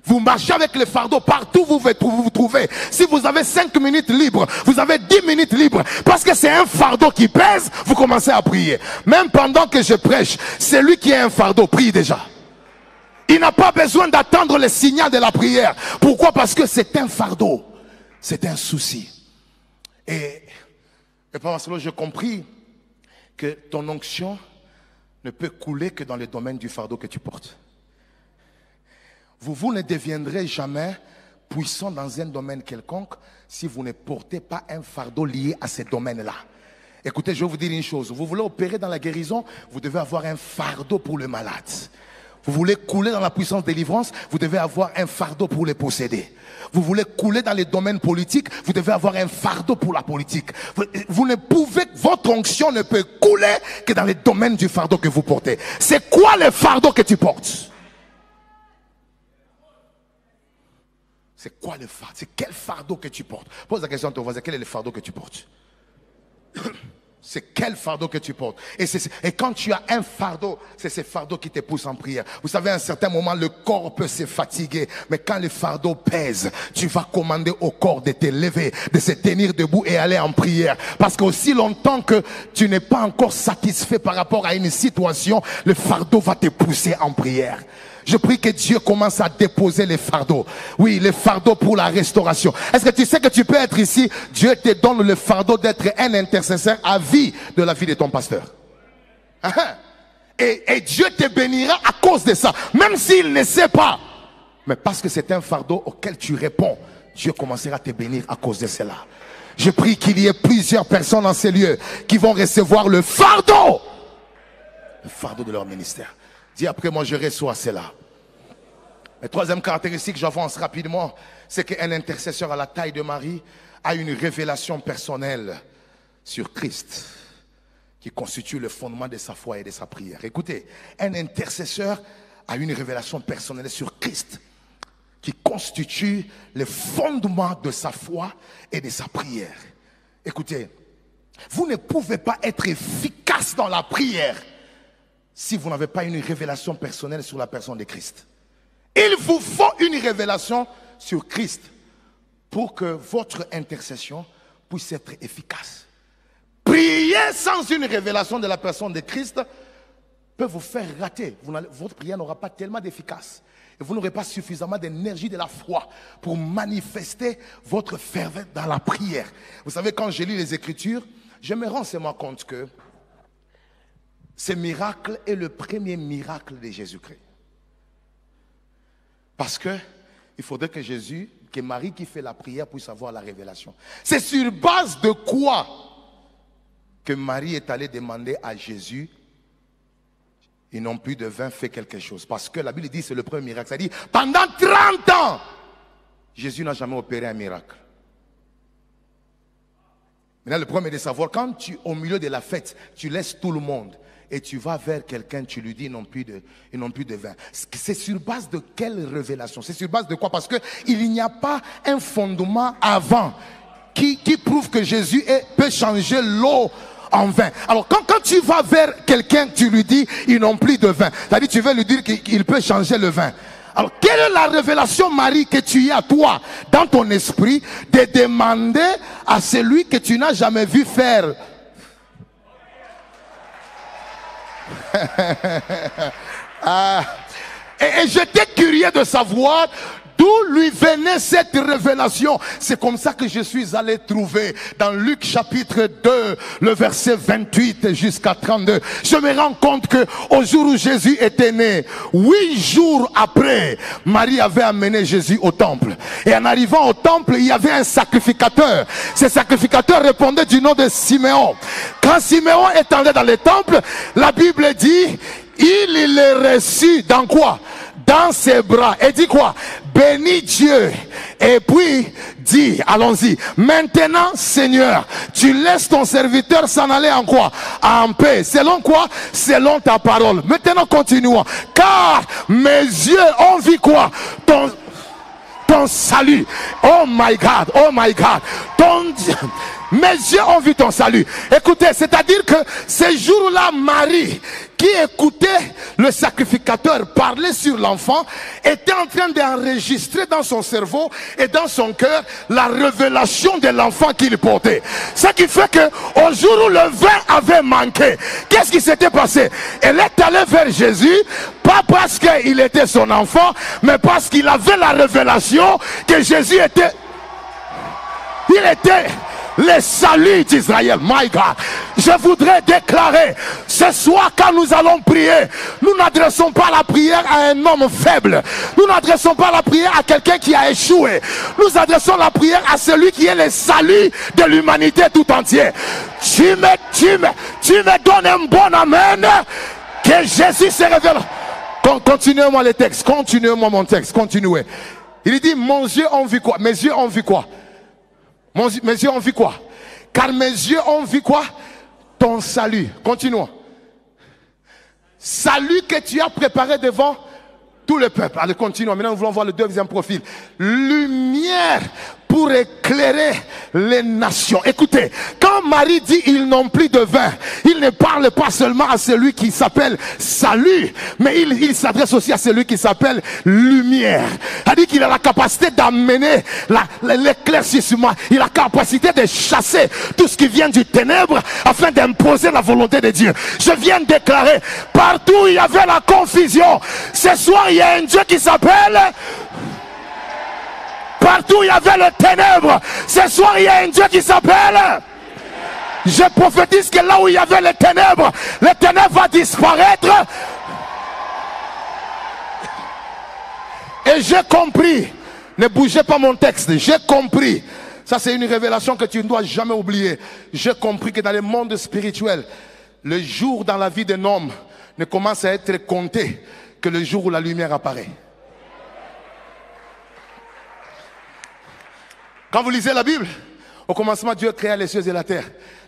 Vous marchez avec le fardeau partout où vous vous trouvez. Si vous avez 5 minutes libres, vous avez 10 minutes libres. Parce que c'est un fardeau qui pèse, vous commencez à prier. Même pendant que je prêche, celui qui a un fardeau prie déjà. Il n'a pas besoin d'attendre le signal de la prière. Pourquoi? Parce que c'est un fardeau. C'est un souci. Et pendant cela, j'ai compris que ton onction ne peut couler que dans le domaine du fardeau que tu portes. Vous ne deviendrez jamais puissant dans un domaine quelconque si vous ne portez pas un fardeau lié à ce domaine-là. Écoutez, je vais vous dire une chose. Vous voulez opérer dans la guérison, vous devez avoir un fardeau pour le malade. Vous voulez couler dans la puissance de délivrance, vous devez avoir un fardeau pour les posséder. Vous voulez couler dans les domaines politiques, vous devez avoir un fardeau pour la politique. Vous ne pouvez, votre onction ne peut couler que dans les domaines du fardeau que vous portez. C'est quoi le fardeau que tu portes? C'est quoi le fardeau? C'est quel fardeau que tu portes? Pose la question à ton voisin, quel est le fardeau que tu portes? C'est quel fardeau que tu portes? Et quand tu as un fardeau, c'est ce fardeau qui te pousse en prière. Vous savez, à un certain moment, le corps peut se fatiguer. Mais quand le fardeau pèse, tu vas commander au corps de te lever, de se tenir debout et aller en prière. Parce qu'aussi longtemps que tu n'es pas encore satisfait par rapport à une situation, le fardeau va te pousser en prière. Je prie que Dieu commence à déposer les fardeaux. Oui, les fardeaux pour la restauration. Est-ce que tu sais que tu peux être ici? Dieu te donne le fardeau d'être un intercesseur à vie de la vie de ton pasteur. Et Dieu te bénira à cause de ça. Même s'il ne sait pas. Mais parce que c'est un fardeau auquel tu réponds, Dieu commencera à te bénir à cause de cela. Je prie qu'il y ait plusieurs personnes dans ces lieux qui vont recevoir le fardeau. Le fardeau de leur ministère. Dis après moi, je reçois cela. La troisième caractéristique, j'avance rapidement, c'est qu'un intercesseur à la taille de Marie a une révélation personnelle sur Christ qui constitue le fondement de sa foi et de sa prière. Écoutez, un intercesseur a une révélation personnelle sur Christ qui constitue le fondement de sa foi et de sa prière. Écoutez, vous ne pouvez pas être efficace dans la prière si vous n'avez pas une révélation personnelle sur la personne de Christ. Il vous faut une révélation sur Christ pour que votre intercession puisse être efficace. Prier sans une révélation de la personne de Christ peut vous faire rater. Votre prière n'aura pas tellement d'efficace. Et vous n'aurez pas suffisamment d'énergie de la foi pour manifester votre ferveur dans la prière. Vous savez, quand je lis les Écritures, je me rends seulement compte que ce miracle est le premier miracle de Jésus-Christ. Parce que il faudrait que Marie qui fait la prière puisse avoir la révélation. C'est sur base de quoi que Marie est allée demander à Jésus, ils n'ont plus de vin, fais quelque chose. Parce que la Bible dit c'est le premier miracle. Ça dit pendant 30 ans, Jésus n'a jamais opéré un miracle. Maintenant le problème est de savoir, quand au milieu de la fête, tu laisses tout le monde et tu vas vers quelqu'un, tu lui dis ils n'ont plus de vin. C'est sur base de quelle révélation? C'est sur base de quoi? Parce qu'il n'y a pas un fondement avant qui prouve que Jésus peut changer l'eau en vin. Alors quand tu vas vers quelqu'un, tu lui dis ils n'ont plus de vin. C'est-à-dire tu veux lui dire qu'il peut changer le vin. Alors quelle est la révélation, Marie, que tu as toi dans ton esprit de demander à celui que tu n'as jamais vu faire? Et j'étais curieux de savoir d'où lui venait cette révélation. C'est comme ça que je suis allé trouver dans Luc chapitre 2, le verset 28 jusqu'à 32. Je me rends compte que au jour où Jésus était né, 8 jours après, Marie avait amené Jésus au temple. Et en arrivant au temple, il y avait un sacrificateur. Ce sacrificateur répondait du nom de Siméon. Quand Siméon est entré dans le temple, la Bible dit, il est reçu dans quoi? Dans ses bras. Et dit quoi? Bénis Dieu. Et puis dit, allons-y, maintenant Seigneur, tu laisses ton serviteur s'en aller en quoi? En paix. Selon quoi? Selon ta parole. Maintenant continuons. Car mes yeux ont vu quoi? Ton salut. Oh my God, oh my God. Mes yeux ont vu ton salut. Écoutez, c'est-à-dire que ces jours-là, Marie, qui écoutait le sacrificateur parler sur l'enfant, était en train d'enregistrer dans son cerveau et dans son cœur la révélation de l'enfant qu'il portait. Ce qui fait que au jour où le vin avait manqué, qu'est-ce qui s'était passé? Elle est allée vers Jésus, pas parce qu'il était son enfant, mais parce qu'il avait la révélation que Jésus était... Il était le salut d'Israël. My God, je voudrais déclarer ce soir, quand nous allons prier, nous n'adressons pas la prière à un homme faible, nous n'adressons pas la prière à quelqu'un qui a échoué, nous adressons la prière à celui qui est le salut de l'humanité tout entière. Tu me donnes un bon amen, que Jésus se révèle. Continuez-moi les textes. Continuez-moi mon texte. Continuez. Il dit, mon yeux ont vu quoi? Mes yeux ont vu quoi? Mes yeux ont vu quoi? Car mes yeux ont vu quoi? Ton salut. Continuons. Salut que tu as préparé devant tout le peuple. Allez, continuons. Maintenant, nous voulons voir le deuxième profil. Lumière pour éclairer les nations. Écoutez, quand Marie dit ils n'ont plus de vin, il ne parle pas seulement à celui qui s'appelle salut, mais il s'adresse aussi à celui qui s'appelle lumière. Il dit qu'il a la capacité d'amener l'éclaircissement. Il a la capacité de chasser tout ce qui vient du ténèbre afin d'imposer la volonté de Dieu. Je viens de déclarer, partout où il y avait la confusion, ce soir il y a un Dieu qui s'appelle... Partout où il y avait le ténèbre, ce soir il y a un Dieu qui s'appelle. Je prophétise que là où il y avait le ténèbre va disparaître. Et j'ai compris, ne bougez pas mon texte, j'ai compris. Ça c'est une révélation que tu ne dois jamais oublier. J'ai compris que dans le monde spirituel, le jour dans la vie d'un homme ne commence à être compté que le jour où la lumière apparaît. Quand vous lisez la Bible, au commencement, Dieu créa les cieux et la terre.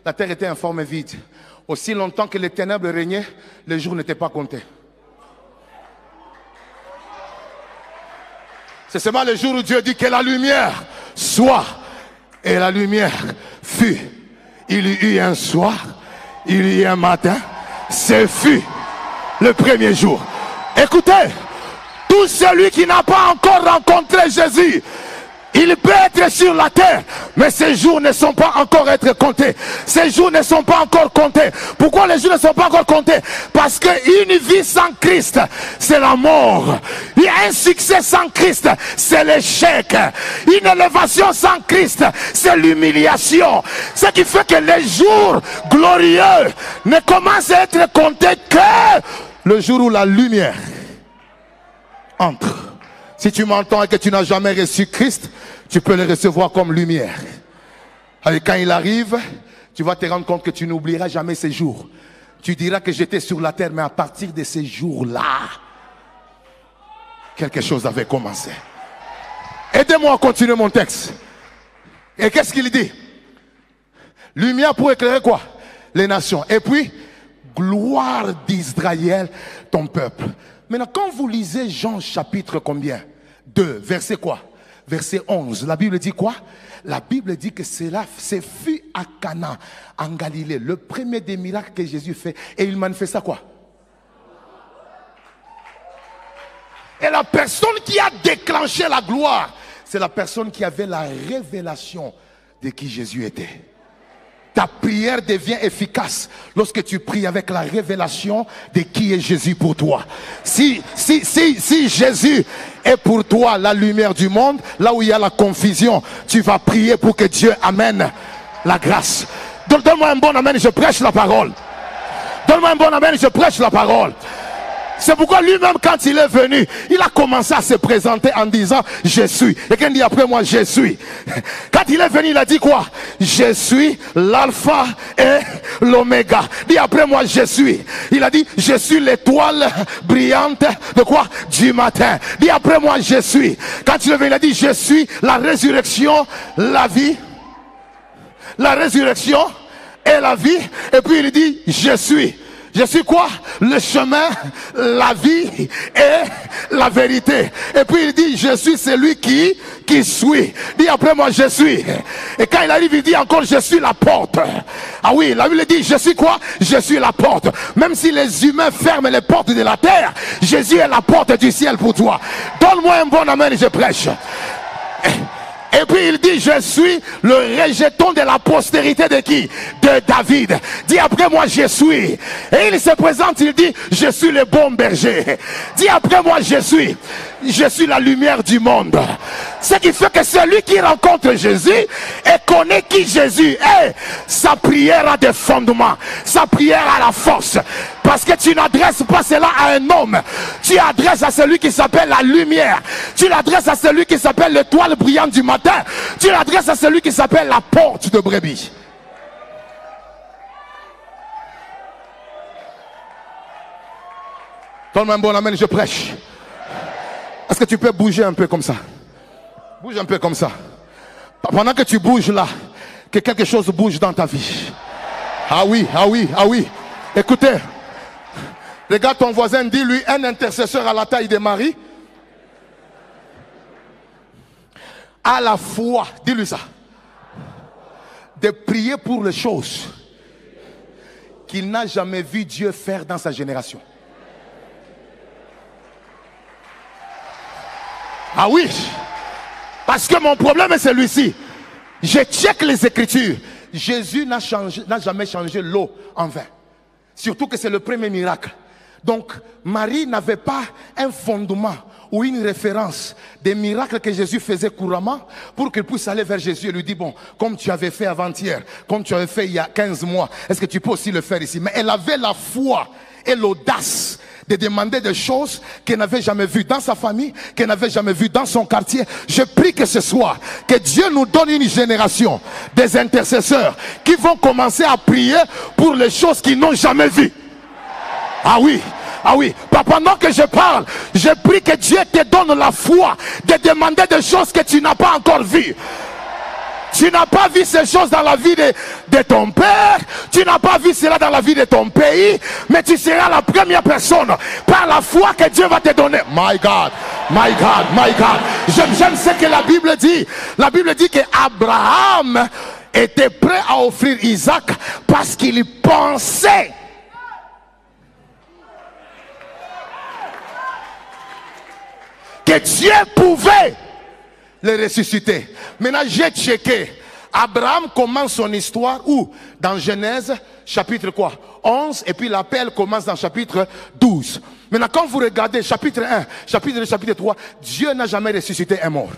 La terre était informe et vide. Aussi longtemps que les ténèbres régnaient, le jour n'était pas compté. C'est seulement le jour où Dieu dit que la lumière soit. Et la lumière fut. Il y eut un soir, il y eut un matin. Ce fut le premier jour. Écoutez, tout celui qui n'a pas encore rencontré Jésus, il peut être sur la terre, mais ces jours ne sont pas encore être comptés. Ces jours ne sont pas encore comptés. Pourquoi les jours ne sont pas encore comptés? Parce qu'une vie sans Christ, c'est la mort. Il y a un succès sans Christ, c'est l'échec. Une élévation sans Christ, c'est l'humiliation. Ce qui fait que les jours glorieux ne commencent à être comptés que le jour où la lumière entre. Si tu m'entends et que tu n'as jamais reçu Christ, tu peux le recevoir comme lumière. Et quand il arrive, tu vas te rendre compte que tu n'oublieras jamais ces jours. Tu diras que j'étais sur la terre, mais à partir de ces jours-là, quelque chose avait commencé. Aidez-moi à continuer mon texte. Et qu'est-ce qu'il dit? Lumière pour éclairer quoi? Les nations. Et puis, gloire d'Israël, ton peuple. Maintenant, quand vous lisez Jean chapitre combien? 2, verset quoi? Verset 11. La Bible dit quoi? La Bible dit que cela se fut à Cana, en Galilée. Le premier des miracles que Jésus fait. Et il manifesta quoi? Et la personne qui a déclenché la gloire, c'est la personne qui avait la révélation de qui Jésus était. Ta prière devient efficace lorsque tu pries avec la révélation de qui est Jésus pour toi. Si Jésus est pour toi la lumière du monde, là où il y a la confusion, tu vas prier pour que Dieu amène la grâce. Donne-moi un bon amen, je prêche la parole. Donne-moi un bon amen, je prêche la parole. C'est pourquoi lui-même, quand il est venu, il a commencé à se présenter en disant « Je suis ». Et quand il dit après moi « Je suis ». Quand il est venu, il a dit quoi? « Je suis l'alpha et l'oméga ». Dit après moi « Je suis ». Il a dit « Je suis l'étoile brillante de quoi? Du matin ». Dit après moi « Je suis ». Quand il est venu, il a dit « Je suis la résurrection, la vie, la résurrection et la vie ». Et puis il dit « Je suis ». Je suis quoi? Le chemin, la vie et la vérité. Et puis il dit, je suis celui qui suit. Dit après moi, je suis. Et quand il arrive, il dit encore, je suis la porte. Ah oui, la Bible dit, je suis quoi? Je suis la porte. Même si les humains ferment les portes de la terre, Jésus est la porte du ciel pour toi. Donne-moi un bon amen et je prêche. Et puis il dit, je suis le rejeton de la postérité de qui? De David. Dis après moi, je suis. Et il se présente, il dit, je suis le bon berger. Dis après moi, je suis la lumière du monde. Ce qui fait que celui qui rencontre Jésus et connaît qui Jésus est, sa prière a des fondements, sa prière a la force. Parce que tu n'adresses pas cela à un homme, tu adresses à celui qui s'appelle la lumière, tu l'adresses à celui qui s'appelle l'étoile brillante du matin, tu l'adresses à celui qui s'appelle la porte de brebis. Donne-moi un bon amen, je prêche. Est-ce que tu peux bouger un peu comme ça? Bouge un peu comme ça. Pendant que tu bouges là, que quelque chose bouge dans ta vie. Ah oui, ah oui, ah oui. Écoutez, regarde ton voisin, dis-lui, un intercesseur à la taille de Marie a la foi, dis-lui ça, de prier pour les choses qu'il n'a jamais vu Dieu faire dans sa génération. Ah oui, parce que mon problème est celui-ci. Je check les Écritures. Jésus n'a jamais changé l'eau en vin. Surtout que c'est le premier miracle. Donc, Marie n'avait pas un fondement ou une référence des miracles que Jésus faisait couramment pour qu'elle puisse aller vers Jésus et lui dire, bon, comme tu avais fait avant-hier, comme tu avais fait il y a 15 mois, est-ce que tu peux aussi le faire ici? Mais elle avait la foi et l'audace de demander des choses qu'elle n'avait jamais vues dans sa famille, qu'elle n'avait jamais vues dans son quartier. Je prie que ce soir, que Dieu nous donne une génération des intercesseurs qui vont commencer à prier pour les choses qu'ils n'ont jamais vues. Ah oui, ah oui. Pendant que je parle, je prie que Dieu te donne la foi de demander des choses que tu n'as pas encore vues. Tu n'as pas vu ces choses dans la vie de ton père, tu n'as pas vu cela dans la vie de ton pays, mais tu seras la première personne par la foi que Dieu va te donner. My God, my God, my God. J'aime ce que la Bible dit. La Bible dit que Abraham était prêt à offrir Isaac parce qu'il pensait que Dieu pouvait le ressusciter. Maintenant, j'ai checké. Abraham commence son histoire où? Dans Genèse, chapitre quoi? 11, et puis l'appel commence dans chapitre 12. Maintenant, quand vous regardez chapitre 1, chapitre 2, chapitre 3, Dieu n'a jamais ressuscité un mort.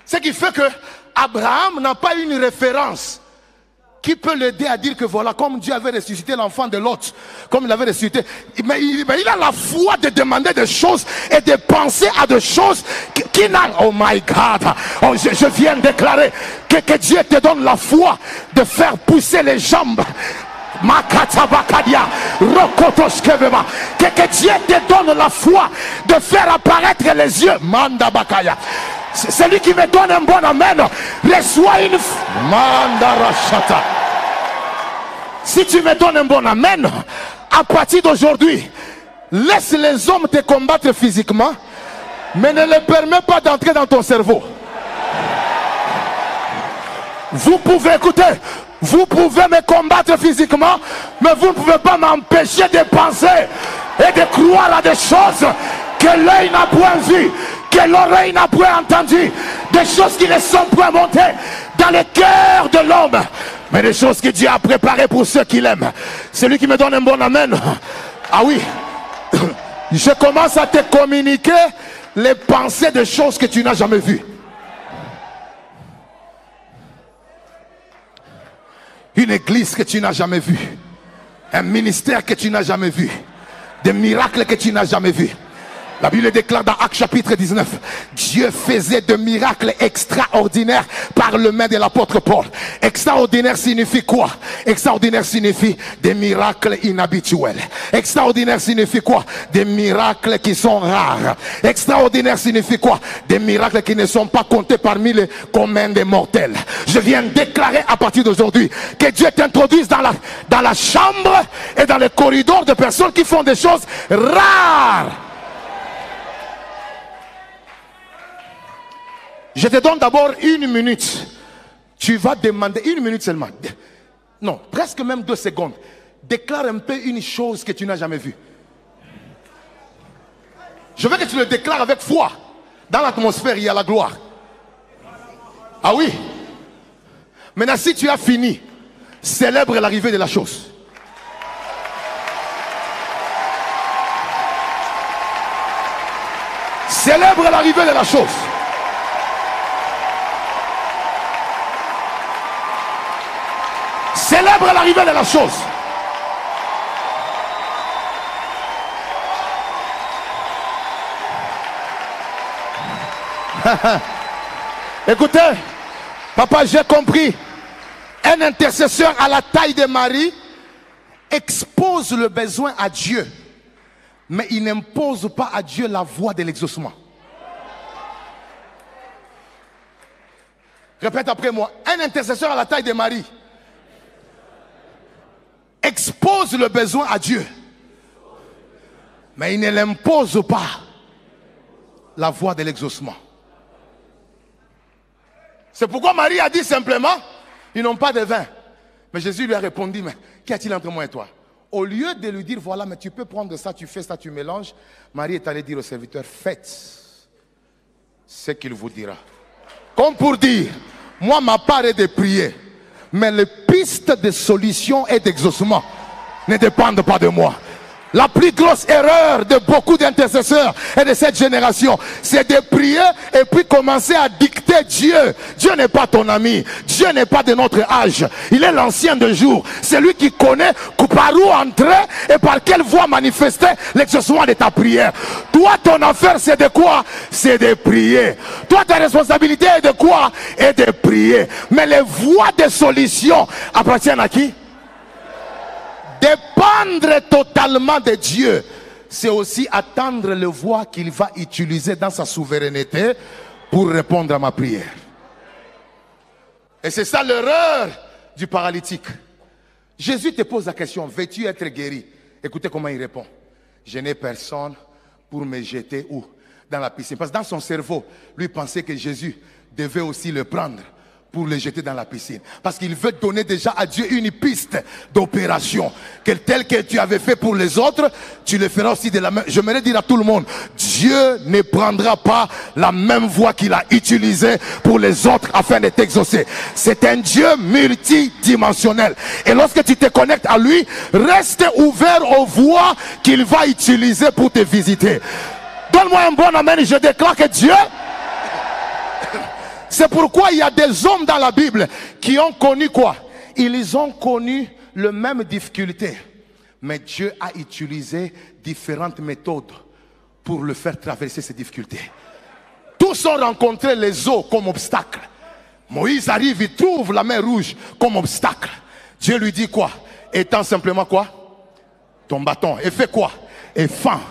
Ce qui fait que Abraham n'a pas une référence qui peut l'aider à dire que voilà, comme Dieu avait ressuscité l'enfant de Lot, comme il avait ressuscité, mais il a la foi de demander des choses et de penser à des choses qui n'a. Oh my God, oh, je viens de déclarer que Dieu te donne la foi de faire pousser les jambes. Que Dieu te donne la foi de faire apparaître les yeux. Manda Bakaya. Celui qui me donne un bon amen reçoit une Mandarashata. Si tu me donnes un bon amen, à partir d'aujourd'hui, laisse les hommes te combattre physiquement, mais ne les permets pas d'entrer dans ton cerveau. Vous pouvez écouter, vous pouvez me combattre physiquement, mais vous ne pouvez pas m'empêcher de penser et de croire à des choses que l'œil n'a point vu, que l'oreille n'a point entendu, des choses qui ne sont point montées dans le cœur de l'homme, mais des choses que Dieu a préparées pour ceux qui l'aiment. Celui qui me donne un bon amen. Ah oui, je commence à te communiquer les pensées de choses que tu n'as jamais vues. Une église que tu n'as jamais vue, un ministère que tu n'as jamais vu, des miracles que tu n'as jamais vus. La Bible déclare dans Actes chapitre 19, Dieu faisait de miracles extraordinaires par le main de l'apôtre Paul. Extraordinaire signifie quoi? Extraordinaire signifie des miracles inhabituels. Extraordinaire signifie quoi? Des miracles qui sont rares. Extraordinaire signifie quoi? Des miracles qui ne sont pas comptés parmi les communs des mortels. Je viens déclarer à partir d'aujourd'hui que Dieu t'introduise dans la chambre et dans les corridors de personnes qui font des choses rares. Je te donne d'abord 1 minute. Tu vas demander 1 minute seulement. Non, presque même 2 secondes. Déclare un peu une chose que tu n'as jamais vue. Je veux que tu le déclares avec foi. Dans l'atmosphère, il y a la gloire. Ah oui. Maintenant, si tu as fini, célèbre l'arrivée de la chose. Célèbre l'arrivée de la chose. Célèbre l'arrivée de la chose. Écoutez, papa, j'ai compris. Un intercesseur à la taille de Marie expose le besoin à Dieu mais il n'impose pas à Dieu la voie de l'exaucement. Répète après moi. Un intercesseur à la taille de Marie expose le besoin à Dieu, mais il ne l'impose pas la voie de l'exaucement. C'est pourquoi Marie a dit simplement, ils n'ont pas de vin. Mais Jésus lui a répondu, mais qu'y a-t-il entre moi et toi? Au lieu de lui dire, voilà, mais tu peux prendre ça, tu fais ça, tu mélanges, Marie est allée dire au serviteur, faites ce qu'il vous dira. Comme pour dire, moi ma part est de prier, mais les pistes de solution et d'exaucement ne dépendent pas de moi. La plus grosse erreur de beaucoup d'intercesseurs et de cette génération, c'est de prier et puis commencer à dicter Dieu. Dieu n'est pas ton ami. Dieu n'est pas de notre âge. Il est l'ancien de jour. C'est lui qui connaît par où entrer et par quelle voie manifester l'exaucement de ta prière. Toi, ton affaire, c'est de quoi? C'est de prier. Toi, ta responsabilité est de quoi? Et de prier. Mais les voies de solution appartiennent à qui? Dépendre totalement de Dieu, c'est aussi attendre le voie qu'il va utiliser dans sa souveraineté pour répondre à ma prière. Et c'est ça l'erreur du paralytique. Jésus te pose la question, veux-tu être guéri? Écoutez comment il répond. Je n'ai personne pour me jeter où? Dans la piscine. Parce que dans son cerveau, lui pensait que Jésus devait aussi le prendre pour le jeter dans la piscine. Parce qu'il veut donner déjà à Dieu une piste d'opération. Telle que tu avais fait pour les autres, tu le feras aussi de la même. J'aimerais dire à tout le monde, Dieu ne prendra pas la même voie qu'il a utilisée pour les autres afin de t'exaucer. C'est un Dieu multidimensionnel. Et lorsque tu te connectes à lui, reste ouvert aux voies qu'il va utiliser pour te visiter. Donne-moi un bon amen et je déclare que Dieu... C'est pourquoi il y a des hommes dans la Bible qui ont connu quoi? Ils ont connu les mêmes difficultés. Mais Dieu a utilisé différentes méthodes pour le faire traverser ces difficultés. Tous ont rencontré les eaux comme obstacle. Moïse arrive, il trouve la mer rouge comme obstacle. Dieu lui dit quoi? Étends simplement quoi? Ton bâton. Et fais quoi? Et fends.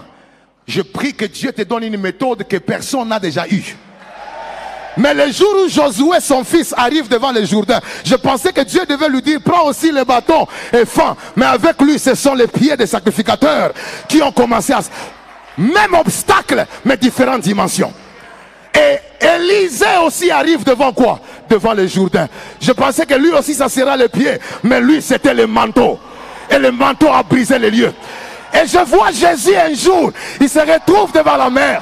Je prie que Dieu te donne une méthode que personne n'a déjà eue. Mais le jour où Josué, son fils, arrive devant le Jourdain, je pensais que Dieu devait lui dire, prends aussi le bâton et fends. Mais avec lui, ce sont les pieds des sacrificateurs qui ont commencé à... Même obstacle, mais différentes dimensions. Et Élisée aussi arrive devant quoi? Devant le Jourdain. Je pensais que lui aussi, ça sera les pieds. Mais lui, c'était le manteau. Et le manteau a brisé les lieux. Et je vois Jésus un jour, il se retrouve devant la mer.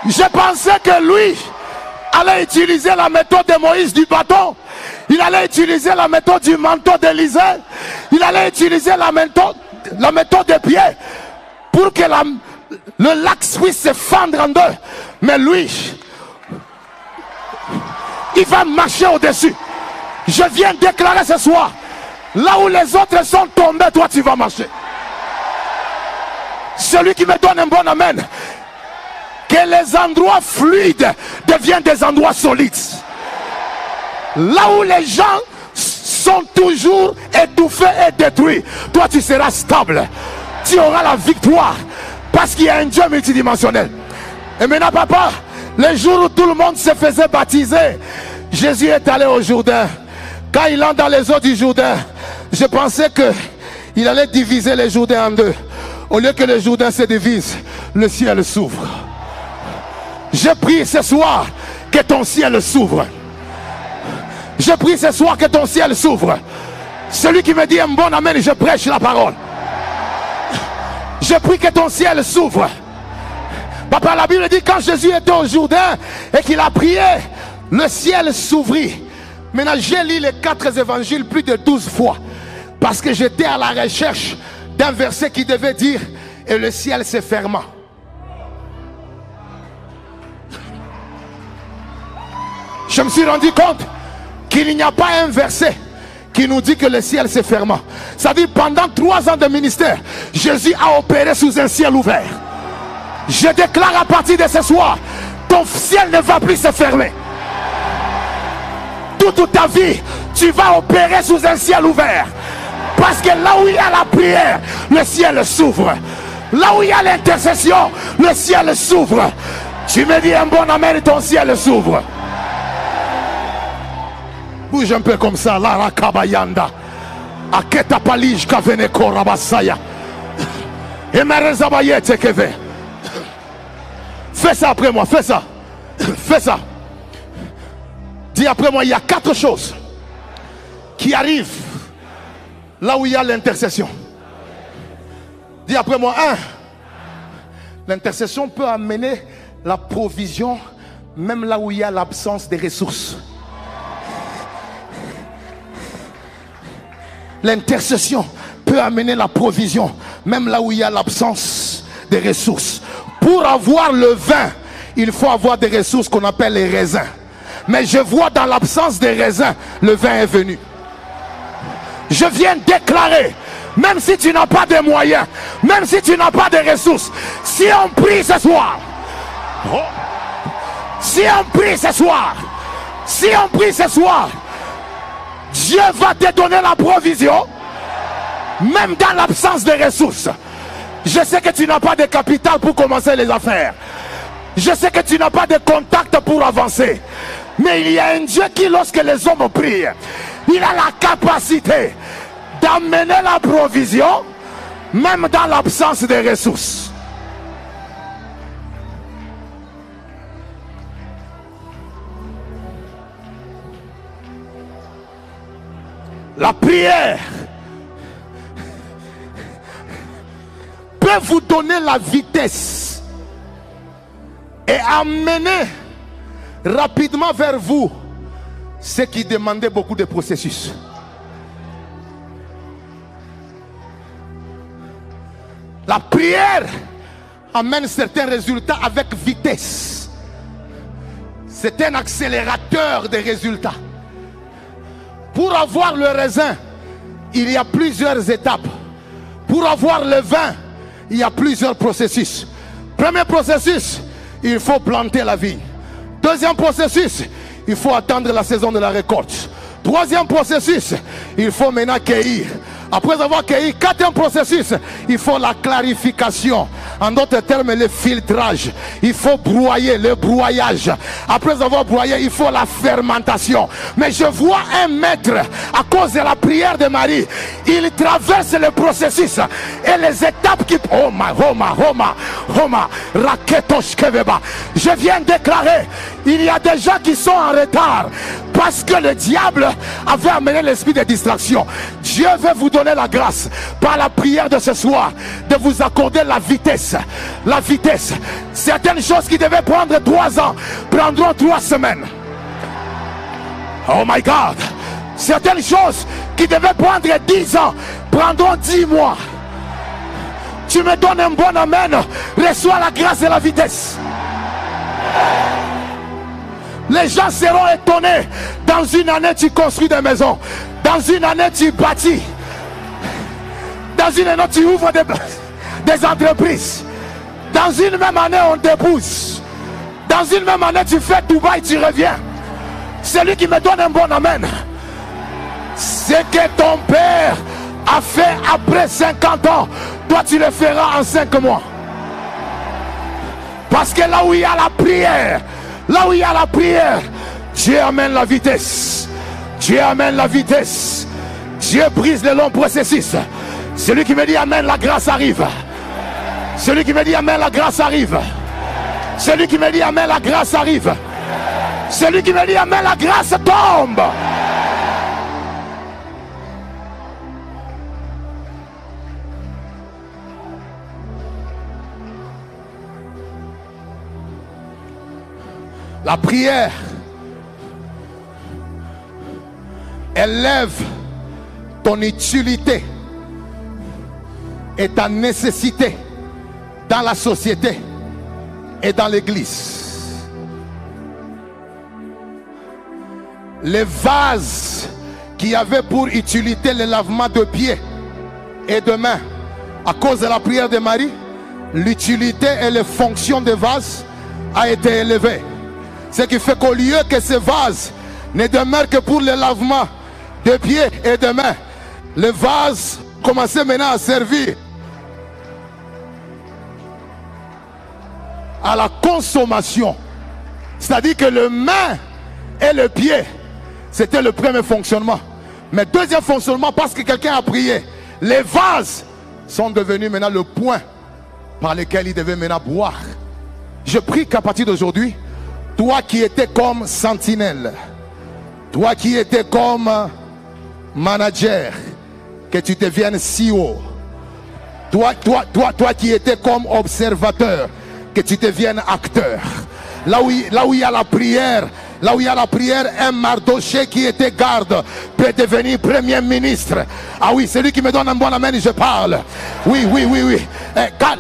Je pensais que lui allait utiliser la méthode de Moïse du bâton. Il allait utiliser la méthode du manteau d'Élisée. Il allait utiliser la méthode des pieds pour que le lac puisse se fendre en deux. Mais lui, il va marcher au-dessus. Je viens déclarer ce soir, là où les autres sont tombés, toi tu vas marcher. Celui qui me donne un bon amen. Que les endroits fluides deviennent des endroits solides. Là où les gens sont toujours étouffés et détruits, toi tu seras stable. Tu auras la victoire. Parce qu'il y a un Dieu multidimensionnel. Et maintenant papa, le jour où tout le monde se faisait baptiser, Jésus est allé au Jourdain. Quand il entre dans les eaux du Jourdain, je pensais qu'il allait diviser le Jourdain en deux. Au lieu que le Jourdain se divise, le ciel s'ouvre. Je prie ce soir que ton ciel s'ouvre. Je prie ce soir que ton ciel s'ouvre. Celui qui me dit un bon amen, je prêche la parole. Je prie que ton ciel s'ouvre. Papa, la Bible dit quand Jésus était au Jourdain et qu'il a prié, le ciel s'ouvrit. Maintenant, j'ai lu les 4 évangiles plus de 12 fois. Parce que j'étais à la recherche d'un verset qui devait dire et le ciel se ferma. Je me suis rendu compte qu'il n'y a pas un verset qui nous dit que le ciel se ferma. Ça dit pendant 3 ans de ministère, Jésus a opéré sous un ciel ouvert. Je déclare à partir de ce soir, ton ciel ne va plus se fermer. Toute ta vie, tu vas opérer sous un ciel ouvert. Parce que là où il y a la prière, le ciel s'ouvre. Là où il y a l'intercession, le ciel s'ouvre. Tu me dis un bon amen et ton ciel s'ouvre. Bouge un peu comme ça. Lara kabayanda. Aketa palij kavene korabasaya. Emereza bayete keve. Fais ça après moi, fais ça. Fais ça. Dis après moi, il y a 4 choses qui arrivent là où il y a l'intercession. Dis après moi, 1. L'intercession peut amener la provision même là où il y a l'absence des ressources. L'intercession peut amener la provision même là où il y a l'absence des ressources. Pour avoir le vin, il faut avoir des ressources qu'on appelle les raisins. Mais je vois dans l'absence des raisins, le vin est venu. Je viens déclarer, même si tu n'as pas de moyens, même si tu n'as pas de ressources, si on prie ce soir, si on prie ce soir, si on prie ce soir, Dieu va te donner la provision, même dans l'absence de ressources. Je sais que tu n'as pas de capital pour commencer les affaires. Je sais que tu n'as pas de contact pour avancer. Mais il y a un Dieu qui, lorsque les hommes prient, il a la capacité d'amener la provision, même dans l'absence des ressources. La prière peut vous donner la vitesse et amener rapidement vers vous ce qui demandait beaucoup de processus. La prière amène certains résultats avec vitesse. C'est un accélérateur des résultats. Pour avoir le raisin, il y a plusieurs étapes. Pour avoir le vin, il y a plusieurs processus. Premier processus, il faut planter la vigne. Deuxième processus, il faut attendre la saison de la récolte. Troisième processus, il faut maintenant cueillir. Après avoir cueilli, quatrième processus, il faut la clarification. En d'autres termes, le filtrage. Il faut broyer, le broyage. Après avoir broyé, il faut la fermentation. Mais je vois un maître, à cause de la prière de Marie, il traverse le processus et les étapes qui... Je viens déclarer, il y a des gens qui sont en retard parce que le diable avait amené l'esprit de distraction. Dieu veut vous donner la grâce par la prière de ce soir de vous accorder la vitesse. La vitesse. Certaines choses qui devaient prendre 3 ans prendront 3 semaines. Oh my God. Certaines choses qui devaient prendre 10 ans prendront 10 mois. Tu me donnes un bon amen. Reçois la grâce et la vitesse. Les gens seront étonnés. Dans une année tu construis des maisons. Dans une année tu bâtis. Dans une année tu ouvres des entreprises. Dans une même année on t'épouse. Dans une même année tu fais Dubaï, tu reviens. Celui qui me donne un bon amen. Ce que ton père a fait après 50 ans, toi tu le feras en 5 mois. Parce que là où il y a la prière, là où il y a la prière, Dieu amène la vitesse. Dieu amène la vitesse. Dieu brise les longs processus. Celui qui me dit amen, la grâce arrive. Celui qui me dit amen, la grâce arrive. Celui qui me dit amen, la grâce arrive. Celui qui me dit amen, la grâce tombe. La prière élève ton utilité et ta nécessité dans la société et dans l'église. Les vases qui avaient pour utilité le lavement de pieds et de mains, à cause de la prière de Marie, l'utilité et les fonctions des vases a été élevée. Ce qui fait qu'au lieu que ces vases ne demeurent que pour le lavement de pieds et de mains, Les vases commençaient maintenant à servir à la consommation. C'est-à-dire que le main et le pied, c'était le premier fonctionnement. Mais deuxième fonctionnement, parce que quelqu'un a prié, les vases sont devenus maintenant le point par lequel il devait maintenant boire. Je prie qu'à partir d'aujourd'hui, toi qui étais comme sentinelle, toi qui étais comme manager, que tu deviennes CEO. Toi qui étais comme observateur, que tu deviennes acteur. Là où il y a la prière, un Mardoché qui était garde peut devenir premier ministre. Ah oui, celui qui me donne un bon amen, je parle. Oui.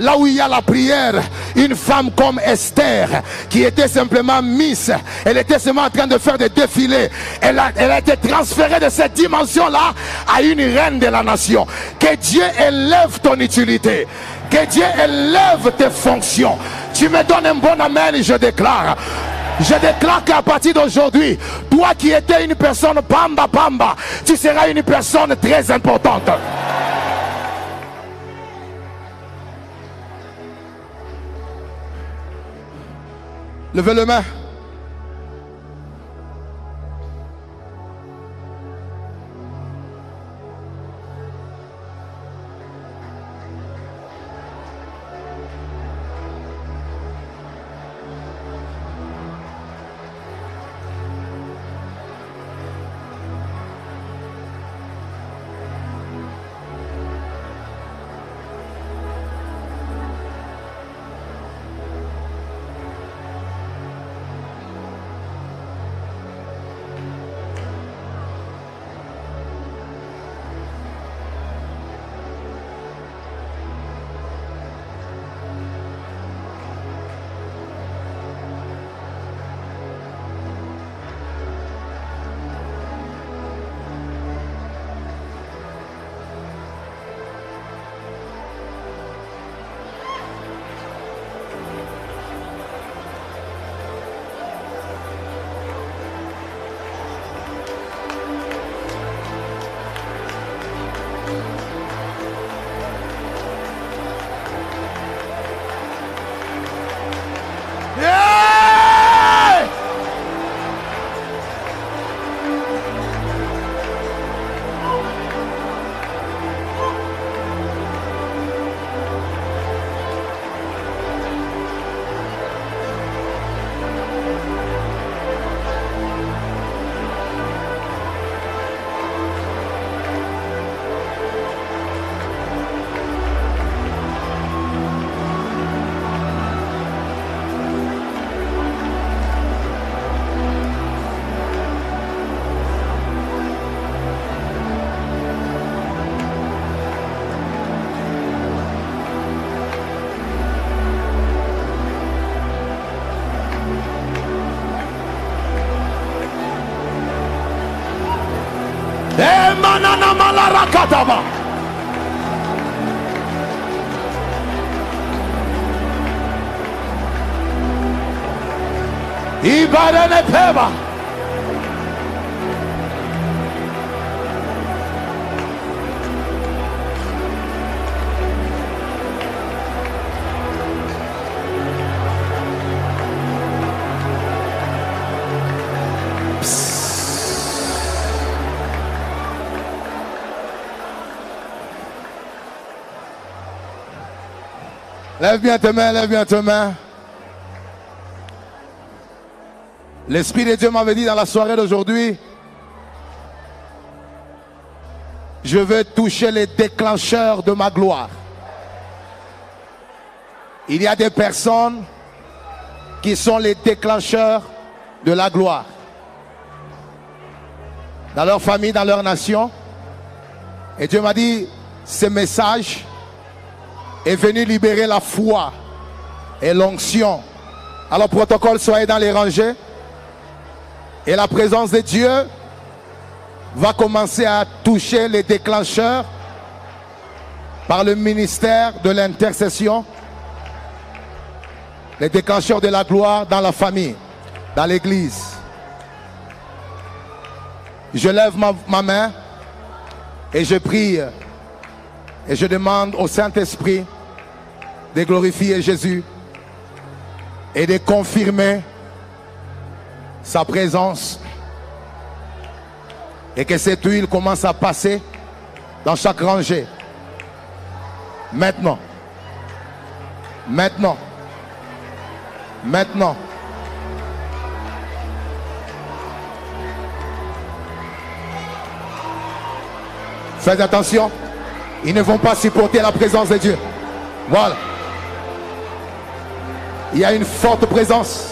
Là où il y a la prière, une femme comme Esther, qui était simplement Miss, elle était seulement en train de faire des défilés. Elle a été transférée de cette dimension-là à une reine de la nation. Que Dieu élève ton utilité. Que Dieu élève tes fonctions. Tu me donnes un bon amen et je déclare qu'à partir d'aujourd'hui, toi qui étais une personne pamba, tu seras une personne très importante. Levez les mains. Manana Malarakataba. Ibarene Peba. Lève bien tes mains, lève bien tes mains. L'Esprit de Dieu m'avait dit dans la soirée d'aujourd'hui, je veux toucher les déclencheurs de ma gloire. Il y a des personnes qui sont les déclencheurs de la gloire. Dans leur famille, dans leur nation. Et Dieu m'a dit, ce message est venu libérer la foi et l'onction. Alors protocole, soyez dans les rangées. Et la présence de Dieu va commencer à toucher les déclencheurs par le ministère de l'intercession. Les déclencheurs de la gloire dans la famille, dans l'église. Je lève ma main Et je prie et je demande au Saint-Esprit de glorifier Jésus et de confirmer sa présence, et que cette huile commence à passer dans chaque rangée. Maintenant. Maintenant. Maintenant. Faites attention. Ils ne vont pas supporter la présence de Dieu. Voilà. Il y a une forte présence.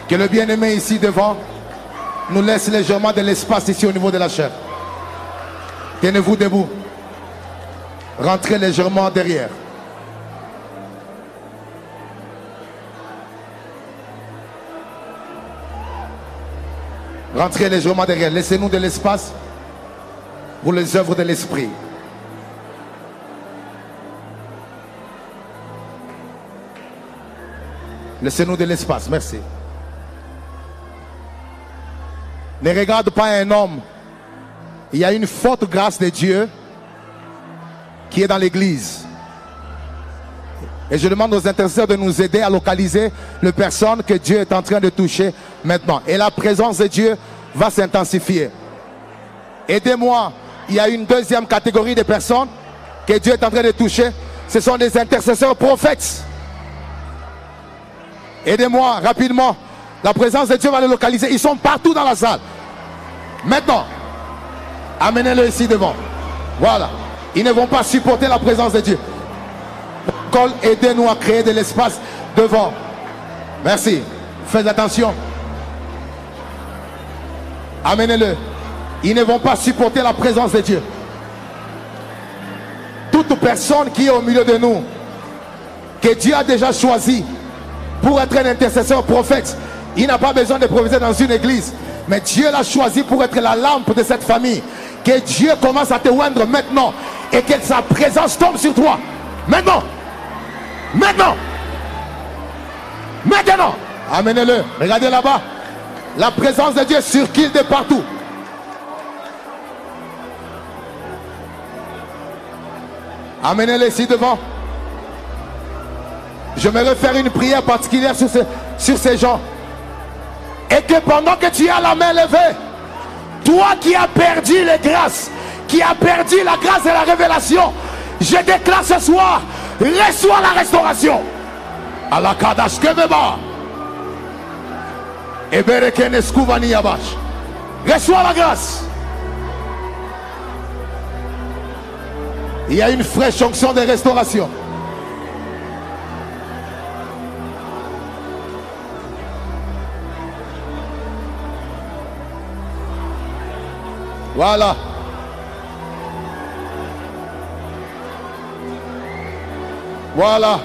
Que le bien-aimé ici devant nous laisse légèrement de l'espace ici au niveau de la chair. Tenez-vous debout. Rentrez légèrement derrière. Rentrez légèrement derrière. Laissez-nous de l'espace pour les œuvres de l'esprit. Laissez-nous de l'espace. Merci. Ne regarde pas un homme. Il y a une forte grâce de Dieu qui est dans l'église. Et je demande aux intercesseurs de nous aider à localiser les personnes que Dieu est en train de toucher maintenant. Et la présence de Dieu va s'intensifier. Aidez-moi. Il y a une deuxième catégorie de personnes que Dieu est en train de toucher. Ce sont des intercesseurs prophètes. Aidez-moi rapidement. La présence de Dieu va les localiser. Ils sont partout dans la salle. Maintenant, amenez-le ici devant. Voilà. Ils ne vont pas supporter la présence de Dieu. Aidez-nous à créer de l'espace devant. Merci. Faites attention. Amenez-le. Ils ne vont pas supporter la présence de Dieu. Toute personne qui est au milieu de nous, que Dieu a déjà choisi pour être un intercesseur prophète, il n'a pas besoin de prophétiser dans une église, mais Dieu l'a choisi pour être la lampe de cette famille. Que Dieu commence à te oindre maintenant et que sa présence tombe sur toi. Maintenant. Maintenant. Maintenant. Amenez-le. Regardez là-bas. La présence de Dieu circule de partout. Amenez-le ici devant. J'aimerais faire une prière particulière sur ces gens. Et que pendant que tu as la main levée, toi qui as perdu les grâces, qui as perdu la grâce et la révélation, je déclare ce soir, reçois la restauration. À la Kadash Kebeba. Reçois la grâce. Il y a une fraîche onction de restauration. Voilà. Voilà.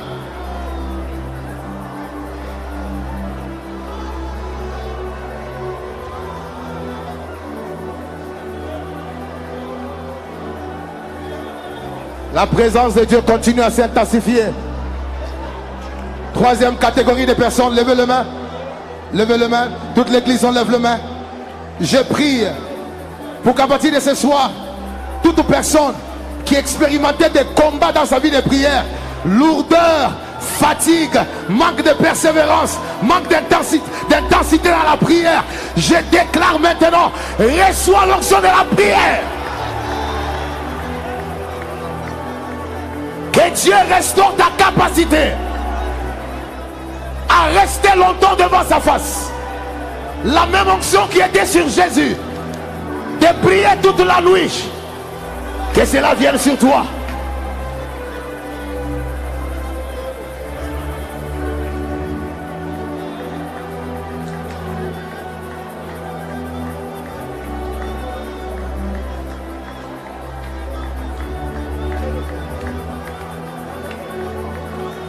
La présence de Dieu continue à s'intensifier. Troisième catégorie de personnes, levez le main. Levez le main. Toute l'église, on lève le main. Je prie pour qu'à partir de ce soir, toute personne qui expérimentait des combats dans sa vie de prière, lourdeur, fatigue, manque de persévérance, manque d'intensité dans la prière, je déclare maintenant, reçois l'onction de la prière. Que Dieu restaure ta capacité à rester longtemps devant sa face. La même onction qui était sur Jésus, de prier toute la nuit, que cela vienne sur toi.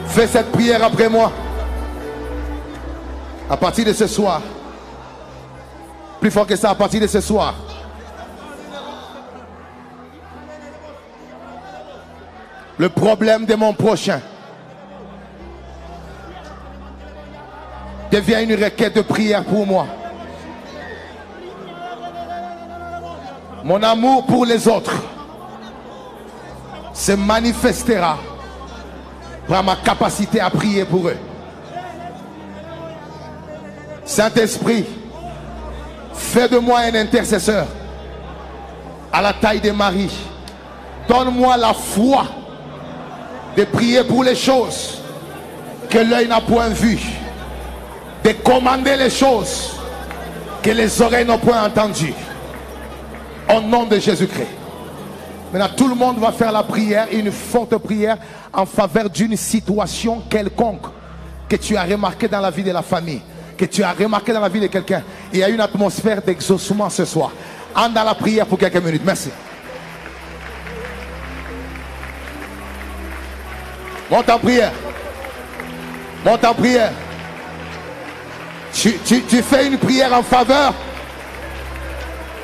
Fais cette prière après moi. À partir de ce soir, plus fort que ça, à partir de ce soir, le problème de mon prochain devient une requête de prière pour moi. Mon amour pour les autres se manifestera par ma capacité à prier pour eux. Saint-Esprit, fais de moi un intercesseur à la taille de Marie. Donne-moi la foi de prier pour les choses que l'œil n'a point vues, de commander les choses que les oreilles n'ont point entendues. Au nom de Jésus-Christ. Maintenant, tout le monde va faire la prière, une forte prière en faveur d'une situation quelconque que tu as remarqué dans la vie de la famille, que tu as remarqué dans la vie de quelqu'un. Il y a une atmosphère d'exaucement ce soir. Entre dans la prière pour quelques minutes. Merci. Monte en prière. Monte en prière. Tu fais une prière en faveur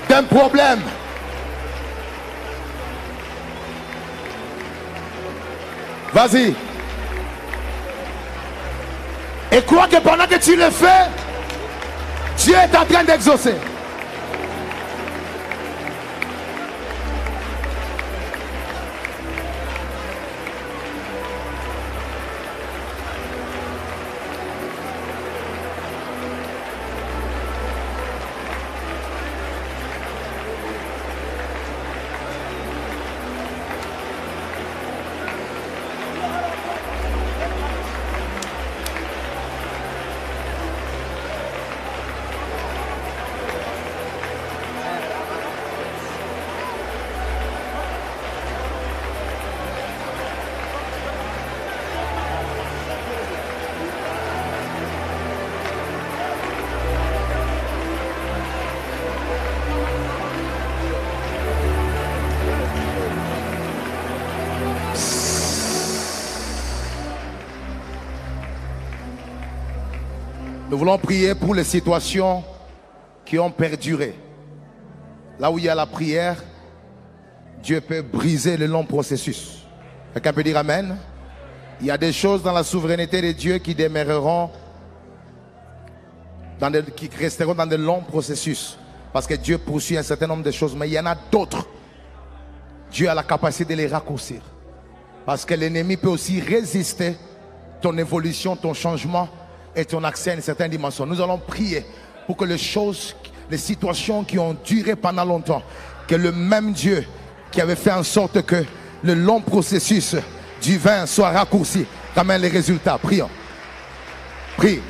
d'un problème. Vas-y. Et crois que pendant que tu le fais, Dieu est en train d'exaucer. Nous voulons prier pour les situations qui ont perduré. Là où il y a la prière, Dieu peut briser le long processus. Quelqu'un peut dire Amen? Il y a des choses dans la souveraineté de Dieu qui demeureront, qui resteront dans de longs processus. Parce que Dieu poursuit un certain nombre de choses. Mais il y en a d'autres. Dieu a la capacité de les raccourcir. Parce que l'ennemi peut aussi résister ton évolution, ton changement et ton accès à une certaine dimension. Nous allons prier pour que les choses, les situations qui ont duré pendant longtemps, que le même Dieu qui avait fait en sorte que le long processus du vin soit raccourci, ramène les résultats. Prions. Prie.